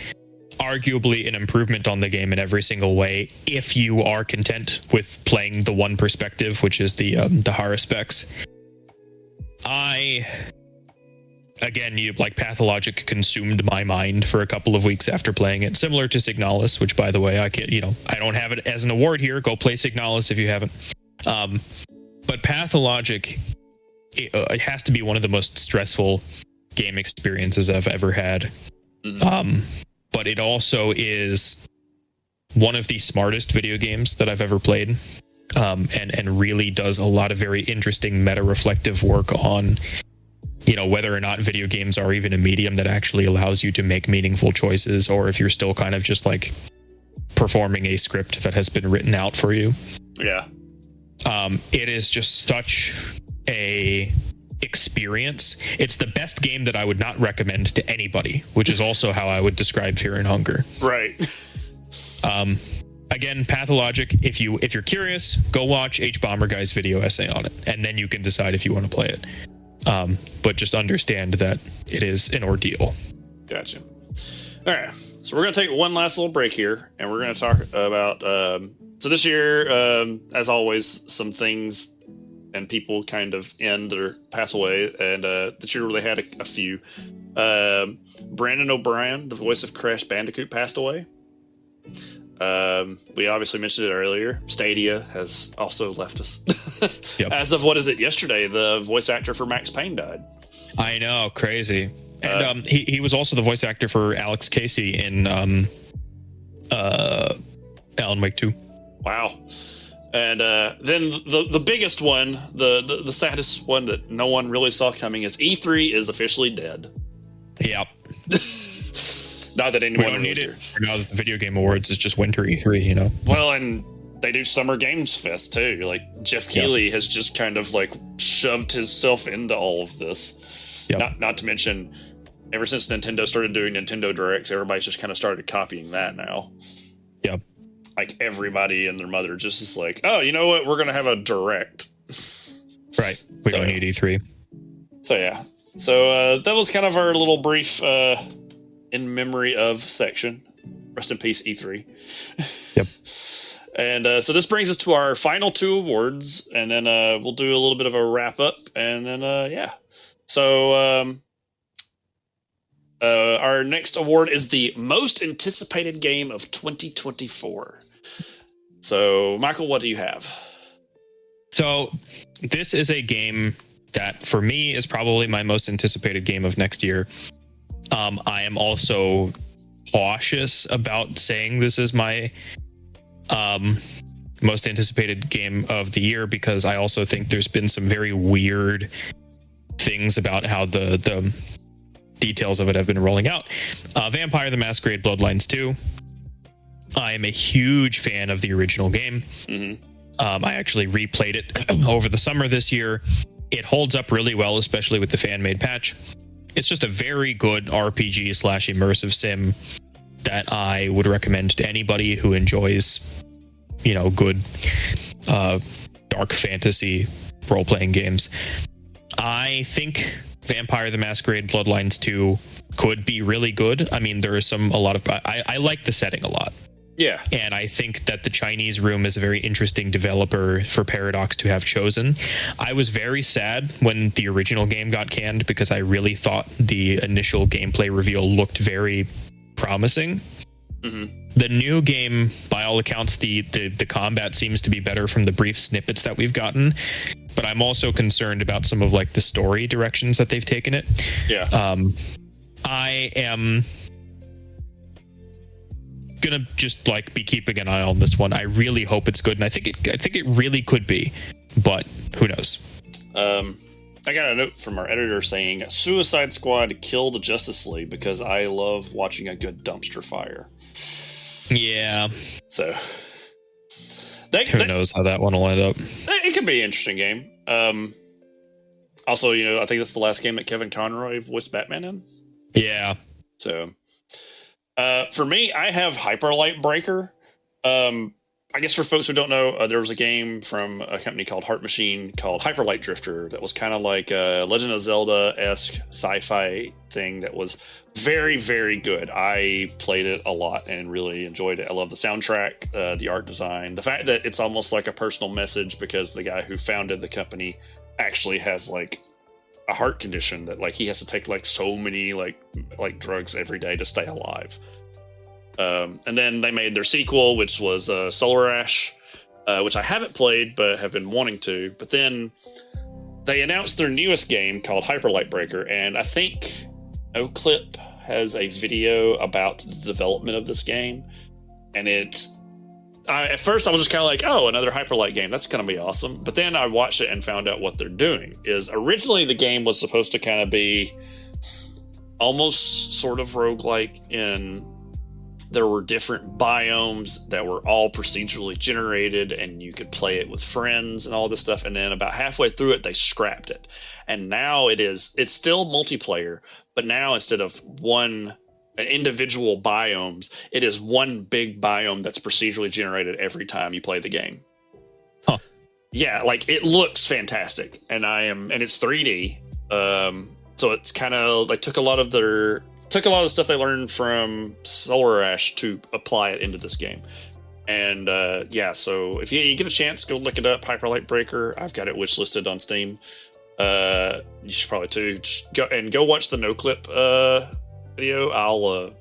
arguably, an improvement on the game in every single way, if you are content with playing the one perspective, which is the horror specs. Pathologic consumed my mind for a couple of weeks after playing it, similar to Signalis, which, by the way, I don't have it as an award here. Go play Signalis if you haven't. But Pathologic, it has to be one of the most stressful game experiences I've ever had. Mm-hmm. But it also is one of the smartest video games that I've ever played, and really does a lot of very interesting meta-reflective work on whether or not video games are even a medium that actually allows you to make meaningful choices, or if you're still kind of just like performing a script that has been written out for you. Yeah. It is just such a experience. It's the best game that I would not recommend to anybody, which is also how I would describe Fear and Hunger. Right. Again, Pathologic, if you're curious, go watch H-Bomber Guy's video essay on it, and then you can decide if you want to play it. But just understand that it is an ordeal. Gotcha. All right. So we're going to take one last little break here, and we're going to talk about, so this year, as always, some things and people kind of end or pass away, and this year they had a few. Brandon O'Brien, the voice of Crash Bandicoot, passed away. We obviously mentioned it earlier. Stadia has also left us. Yep. As of, what is it, yesterday, the voice actor for Max Payne died. I know, crazy. And he was also the voice actor for Alex Casey in Alan Wake 2. Wow. And then the biggest one, the saddest one that no one really saw coming, is E3 is officially dead. Yep. Not that anyone would need it. Now that the Video Game Awards is just winter E3, Well, and they do Summer Games Fest too. Like, Jeff Keighley has just kind of like shoved himself into all of this. Yep. Not to mention, ever since Nintendo started doing Nintendo Directs, everybody's just kind of started copying that now. Yep. Like, everybody and their mother just is like, oh, you know what? We're going to have a Direct. Right. We don't need E3. So, yeah. So, that was kind of our little brief in memory of section. Rest in peace, E3. Yep. And so this brings us to our final two awards, and then we'll do a little bit of a wrap up, and then, yeah. So, our next award is the most anticipated game of 2024. So, Michael, what do you have? So, this is a game that, for me, is probably my most anticipated game of next year. I am also cautious about saying this is my most anticipated game of the year, because I also think there's been some very weird things about how the details of it have been rolling out. Vampire the Masquerade Bloodlines 2. I am a huge fan of the original game. Mm-hmm. I actually replayed it over the summer this year. It holds up really well, especially with the fan-made patch. it's just a very good RPG slash immersive sim that I would recommend to anybody who enjoys, good dark fantasy role-playing games. I think Vampire the Masquerade Bloodlines 2 could be really good. I mean, there is I like the setting a lot. Yeah. And I think that the Chinese Room is a very interesting developer for Paradox to have chosen. I was very sad when the original game got canned because I really thought the initial gameplay reveal looked very promising. Mm-hmm. The new game, by all accounts, the combat seems to be better from the brief snippets that we've gotten. But I'm also concerned about some of like the story directions that they've taken it. Yeah. I am gonna just be keeping an eye on this one. I really hope it's good, and I think it really could be, but who knows? I got a note from our editor saying Suicide Squad killed Justice League because I love watching a good dumpster fire. Yeah. So who knows how that one will end up? It could be an interesting game. Also, I think that's the last game that Kevin Conroy voiced Batman in. Yeah. So, for me, I have Hyper Light Breaker. I guess for folks who don't know, there was a game from a company called Heart Machine called Hyper Light Drifter that was kind of like a Legend of Zelda-esque sci-fi thing that was very, very good. I played it a lot and really enjoyed it. I love the soundtrack, the art design, the fact that it's almost like a personal message because the guy who founded the company actually has like a heart condition that like he has to take like so many like drugs every day to stay alive. And then they made their sequel, which was Solar Ash, which I haven't played but have been wanting to. But then they announced their newest game called Hyper Light Breaker, and I think Oclip has a video about the development of this game. And at first I was just kind of like, oh, another Hyper Light game. That's going to be awesome. But then I watched it and found out what they're doing. Is originally the game was supposed to kind of be almost sort of roguelike in there were different biomes that were all procedurally generated and you could play it with friends and all this stuff. And then about halfway through it, they scrapped it. And now it's still multiplayer, but now instead of individual biomes, it is one big biome that's procedurally generated every time you play the game. Huh. Yeah, like it looks fantastic. And it's 3D. So it's kind of like took a lot of the stuff they learned from Solar Ash to apply it into this game. And so if you get a chance, go look it up, Hyper Light Breaker. I've got it wish listed on Steam. You should probably too. Just go watch the No Clip video. I'll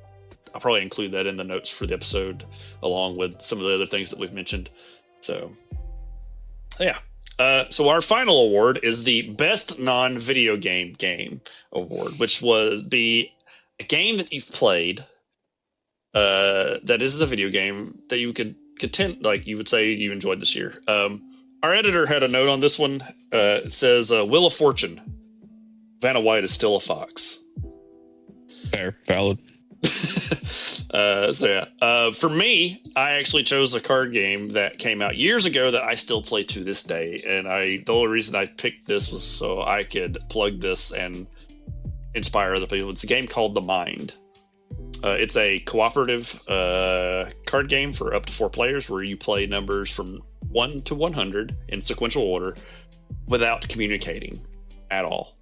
probably include that in the notes for the episode, along with some of the other things that we've mentioned. So yeah. So our final award is the Best Non-Video Game award, which be a game that you've played that is a video game that you could contend, like you would say you enjoyed this year. Our editor had a note on this one. It says, Wheel of Fortune. Vanna White is still a fox. Fair, valid. For me, I actually chose a card game that came out years ago that I still play to this day. And the only reason I picked this was so I could plug this and inspire other people. It's a game called The Mind. It's a cooperative card game for up to 4 players where you play numbers from 1 to 100 in sequential order without communicating at all.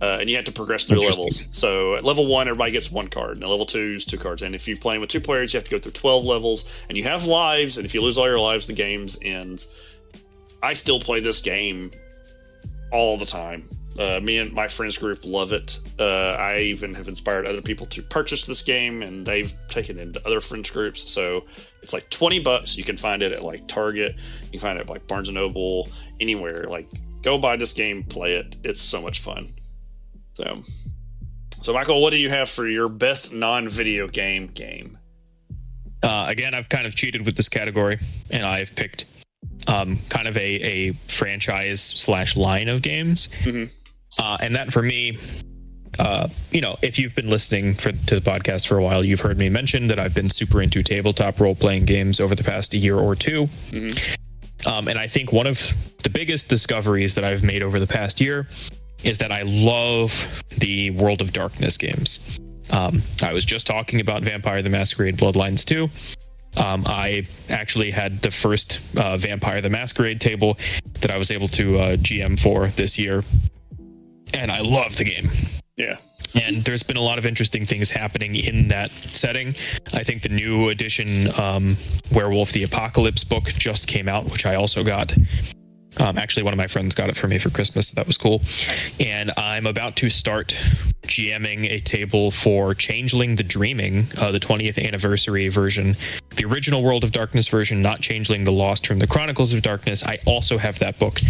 And you have to progress through levels. So at level 1, everybody gets 1 card, and at level 2 is 2 cards. And if you're playing with 2 players, you have to go through 12 levels, and you have lives, and if you lose all your lives, the game ends. I still play this game all the time. Me and my friends group love it. I even have inspired other people to purchase this game, and they've taken it into other friends groups. So it's like $20. You can find it at like Target. You can find it at like Barnes & Noble, anywhere. Like, go buy this game, play it. It's so much fun. So Michael, what do you have for your best non-video game? Again, I've kind of cheated with this category, and I've picked kind of a franchise / line of games. Mm-hmm. And that for me, if you've been listening to the podcast for a while, you've heard me mention that I've been super into tabletop role-playing games over the past year or two. Mm-hmm. And I think one of the biggest discoveries that I've made over the past year is that I love the World of Darkness games. I was just talking about Vampire the Masquerade Bloodlines 2. I actually had the first Vampire the Masquerade table that I was able to GM for this year, and I love the game. Yeah. And there's been a lot of interesting things happening in that setting. I think the new edition Werewolf the Apocalypse book just came out, which I also got. Actually, one of my friends got it for me for Christmas, so that was cool. And I'm about to start GMing a table for Changeling the Dreaming, the 20th anniversary version. The original World of Darkness version, not Changeling the Lost from the Chronicles of Darkness. I also have that book.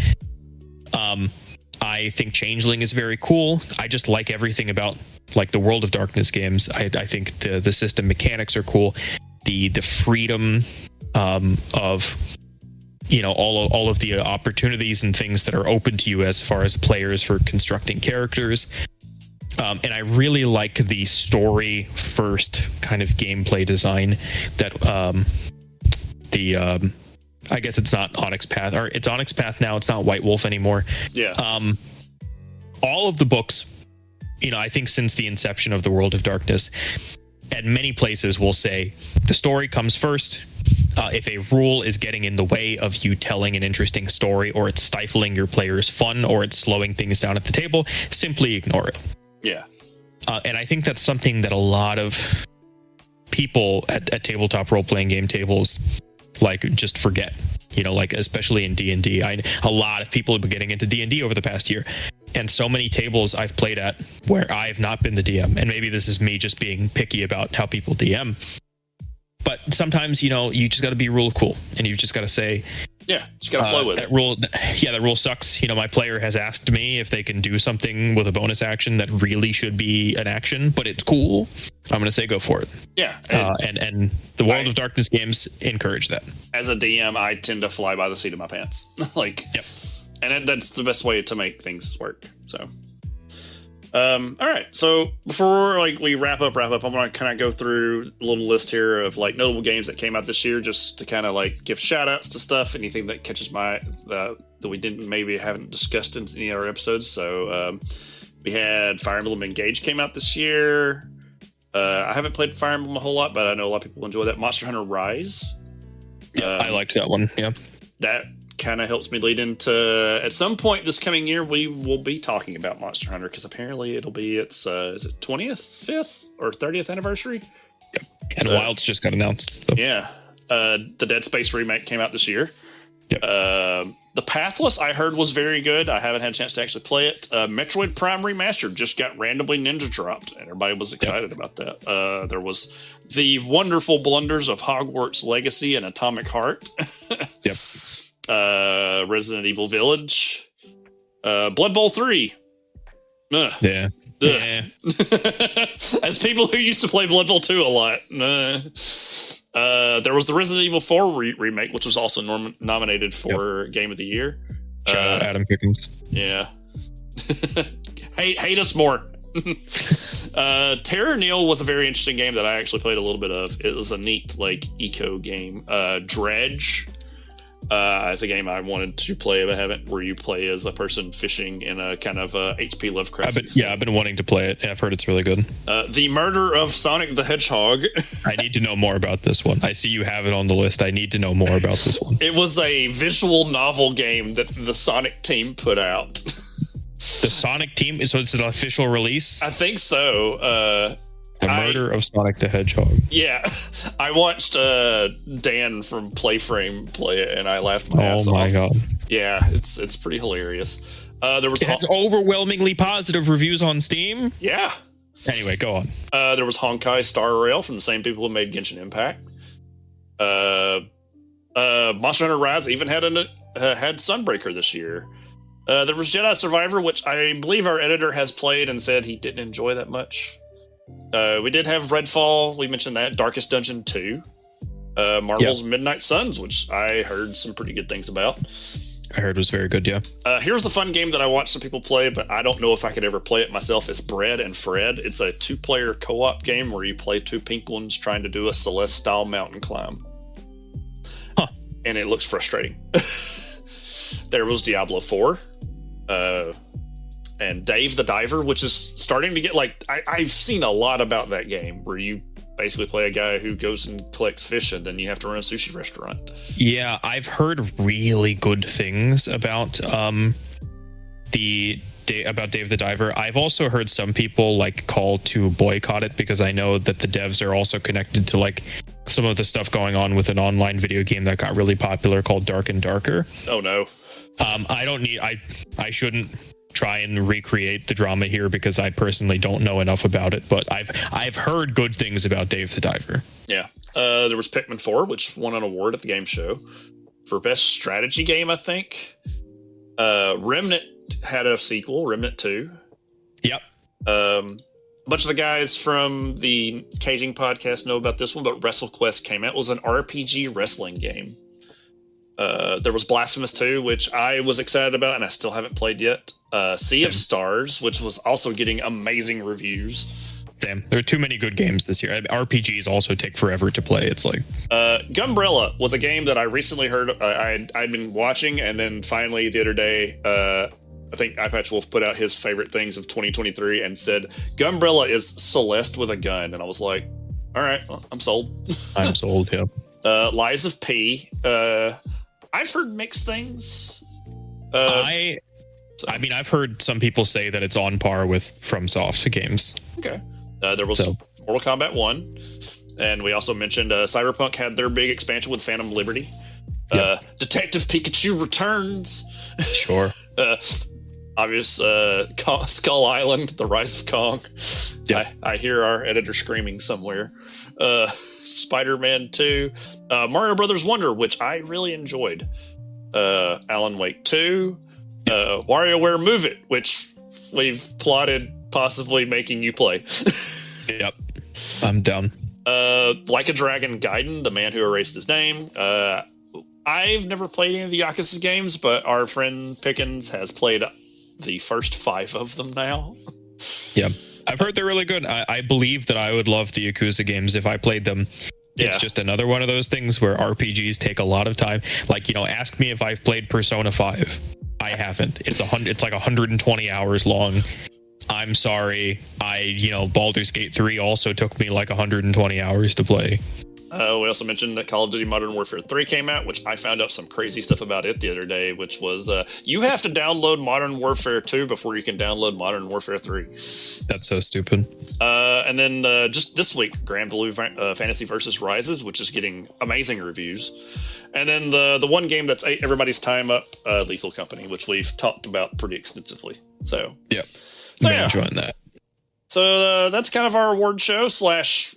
I think Changeling is very cool. I just like everything about like the World of Darkness games. I think the system mechanics are cool. The freedom of all of the opportunities and things that are open to you as far as players for constructing characters. And I really like the story first kind of gameplay design that I guess it's not Onyx Path, or it's Onyx Path now. It's not White Wolf anymore. Yeah. All of the books, I think since the inception of the World of Darkness, at many places will say the story comes first. If a rule is getting in the way of you telling an interesting story, or it's stifling your players' fun, or it's slowing things down at the table, simply ignore it. Yeah. And I think that's something that a lot of people at tabletop role-playing game tables just forget, especially in D&D. A lot of people have been getting into D&D over the past year, and so many tables I've played at where I've not been the DM, and maybe this is me just being picky about how people DM, but sometimes, you just got to be real cool, and you just got to say, yeah, just got to flow with it. That rule sucks. My player has asked me if they can do something with a bonus action that really should be an action, but it's cool. I'm going to say go for it. Yeah. And the World of Darkness games encourage that. As a DM, I tend to fly by the seat of my pants. Yep. And that's the best way to make things work. So, all right. So before we wrap up, I'm going to kind of go through a little list here of notable games that came out this year, just to kind of give shout outs to stuff, anything that catches that we haven't discussed in any other episodes. So, we had Fire Emblem Engage came out this year. I haven't played Fire Emblem a whole lot, but I know a lot of people enjoy that. Monster Hunter Rise. Yeah, I liked that one. Yeah. That kind of helps me lead into, at some point this coming year, we will be talking about Monster Hunter, because apparently it'll be its is it 20th, 5th, or 30th anniversary? Yep. And Wilds just got announced. So. Yeah. The Dead Space remake came out this year. Yep. The Pathless I heard was very good. I haven't had a chance to actually play it. Metroid Prime Remastered just got randomly ninja dropped, and everybody was excited about that. There was the wonderful blunders of Hogwarts Legacy and Atomic Heart. Yep. Resident Evil Village, Blood Bowl 3. Ugh. Yeah. Yeah. As people who used to play Blood Bowl 2 a lot. There was the Resident Evil 4 remake, which was also nominated for Game of the Year. Shout out Adam Pickens. Yeah. hate us more. Terra Nil was a very interesting game that I actually played a little bit of. It was a neat eco game. Dredge. It's a game I wanted to play, but haven't, where you play as a person fishing in a kind of H.P. Lovecraft. I've been wanting to play it. I've heard it's really good. The Murder of Sonic the Hedgehog. I need to know more about this one. I see you have it on the list. I need to know more about this one. It was a visual novel game that the Sonic team put out. The Sonic team? So it's an official release? I think so. The Murder of Sonic the Hedgehog. Yeah. I watched Dan from Playframe play it, and I laughed my ass off. Oh my god. Yeah, it's pretty hilarious. It has overwhelmingly positive reviews on Steam. Yeah. Anyway, go on. There was Honkai Star Rail from the same people who made Genshin Impact. Monster Hunter Rise even had Sunbreaker this year. There was Jedi Survivor, which I believe our editor has played and said he didn't enjoy that much. We did have Redfall. We mentioned that. Darkest Dungeon 2. Marvel's Midnight Suns, which I heard some pretty good things about. I heard was very good, yeah. Here's a fun game that I watched some people play, but I don't know if I could ever play it myself. It's Bread and Fred. It's a 2-player co-op game where you play 2 pink ones trying to do a Celeste-style mountain climb. Huh. And it looks frustrating. There was Diablo 4. and Dave the Diver, which is starting to get like I've seen a lot about that game where you basically play a guy who goes and collects fish and then you have to run a sushi restaurant. Yeah, I've heard really good things about about Dave the Diver. I've also heard some people like call to boycott it because I know that the devs are also connected to like some of the stuff going on with an online video game that got really popular called Dark and Darker. Oh no. I shouldn't try and recreate the drama here because I personally don't know enough about it, but I've heard good things about Dave the Diver. Yeah. There was Pikmin 4, which won an award at the game show for best strategy game, I think. Remnant had a sequel, Remnant 2. Yep. A bunch of the guys from the Caging podcast know about this one, but WrestleQuest came out. It was an RPG wrestling game. There was Blasphemous 2, which I was excited about, and I still haven't played yet. Sea of Stars, which was also getting amazing reviews. Damn, there are too many good games this year. RPGs also take forever to play. It's like Gunbrella was a game that I recently heard. I'd been watching, and then finally the other day, I think iPatch Wolf put out his favorite things of 2023 and said Gunbrella is Celeste with a gun, and I was like, all right, well, I'm sold. I'm sold. Yeah. Lies of P. I've heard mixed things. I mean, I've heard some people say that it's on par with FromSoft games. Okay. There was Mortal Kombat 1. And we also mentioned Cyberpunk had their big expansion with Phantom Liberty. Yep. Detective Pikachu returns. Sure. Obvious Skull Island, The Rise of Kong. Yep. I hear our editor screaming somewhere. Spider-Man 2. Mario Brothers Wonder, which I really enjoyed. Alan Wake 2. WarioWare Move It, which we've plotted possibly making you play. Yep. I'm down. Like a Dragon Gaiden, The Man Who Erased His Name. I've never played any of the Yakuza games, but our friend Pickens has played the first 5 of them now. Yeah. I've heard they're really good. I believe that I would love the Yakuza games if I played them. It's just another one of those things where RPGs take a lot of time. Like, ask me if I've played Persona 5. I haven't. It's like 120 hours long. I'm sorry. Baldur's Gate 3 also took me like 120 hours to play. We also mentioned that Call of Duty Modern Warfare 3 came out, which I found out some crazy stuff about it the other day, which was you have to download Modern Warfare 2 before you can download Modern Warfare 3. That's so stupid. And then just this week, Grand Blue Fantasy Versus Rises, which is getting amazing reviews. And then the one game that's ate everybody's time up, Lethal Company, which we've talked about pretty extensively. So yeah, I'm enjoying that. So that's kind of our award show /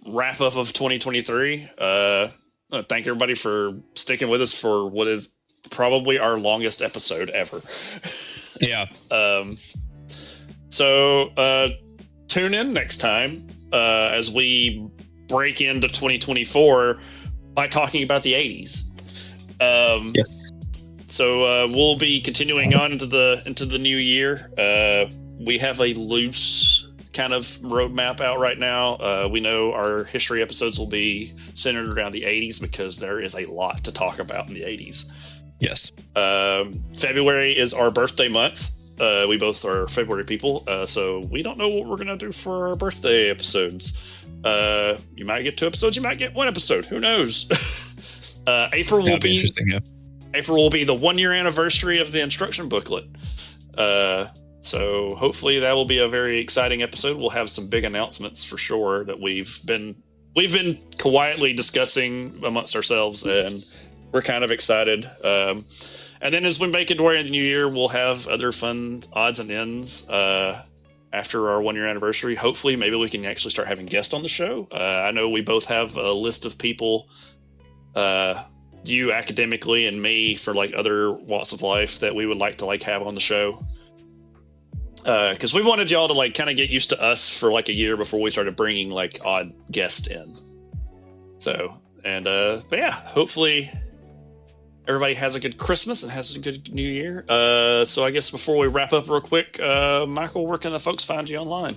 wrap up of 2023. Thank everybody for sticking with us for what is probably our longest episode ever. Yeah. So tune in next time as we break into 2024 by talking about the 80s. Yes. So we'll be continuing on into the new year. We have a loose kind of roadmap out right now. We know our history episodes will be centered around the 80s because there is a lot to talk about in the 80s. Yes. February is our birthday month. We both are February people, so we don't know what we're going to do for our birthday episodes. You might get 2 episodes, you might get 1 episode. Who knows? April will be interesting. Yeah. April will be the 1-year anniversary of the instruction booklet. So hopefully that will be a very exciting episode. We'll have some big announcements for sure that we've been quietly discussing amongst ourselves, and we're kind of excited. And then as we make it during the new year, we'll have other fun odds and ends after our 1-year anniversary. Hopefully, maybe we can actually start having guests on the show. I know we both have a list of people, you academically and me for like other walks of life that we would like to have on the show. Because we wanted y'all to kind of get used to us for a year before we started bringing odd guests in. So, but yeah, hopefully everybody has a good Christmas and has a good New Year. So I guess before we wrap up real quick, Michael, where can the folks find you online?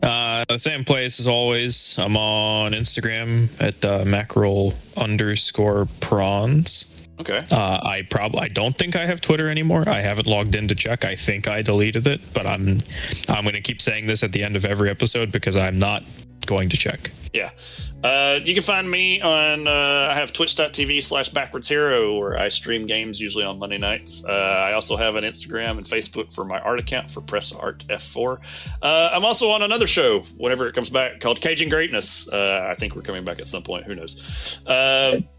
The same place as always. I'm on Instagram at mackerel_prawns. Okay. I don't think I have Twitter anymore. I haven't logged in to check. I think I deleted it, but I'm going to keep saying this at the end of every episode because I'm not going to check. Yeah. You can find me on, I have twitch.tv/backwards hero where I stream games usually on Monday nights. I also have an Instagram and Facebook for my art account for Press Art F4. I'm also on another show whenever it comes back called Cajun Greatness. I think we're coming back at some point. Who knows?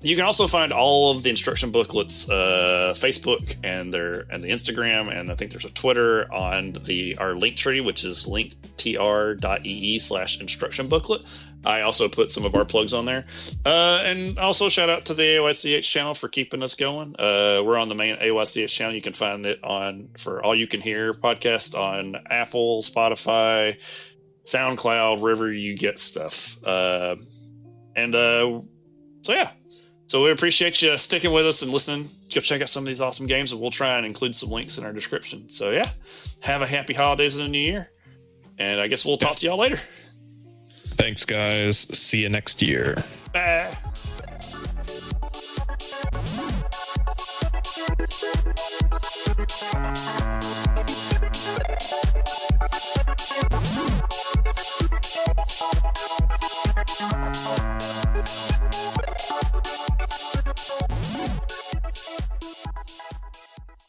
You can also find all of the instruction booklets, Facebook and the Instagram. And I think there's a Twitter on our link tree, which is linktr.ee/instruction booklet. I also put some of our plugs on there. And also shout out to the AYCH channel for keeping us going. We're on the main AYCH channel. You can find it for All You Can Hear podcast on Apple, Spotify, SoundCloud, wherever you get stuff. So yeah. So we appreciate you sticking with us and listening. Go check out some of these awesome games, and we'll try and include some links in our description. So yeah, have a happy holidays in the new year. And I guess we'll talk to y'all later. Thanks, guys. See you next year. Bye.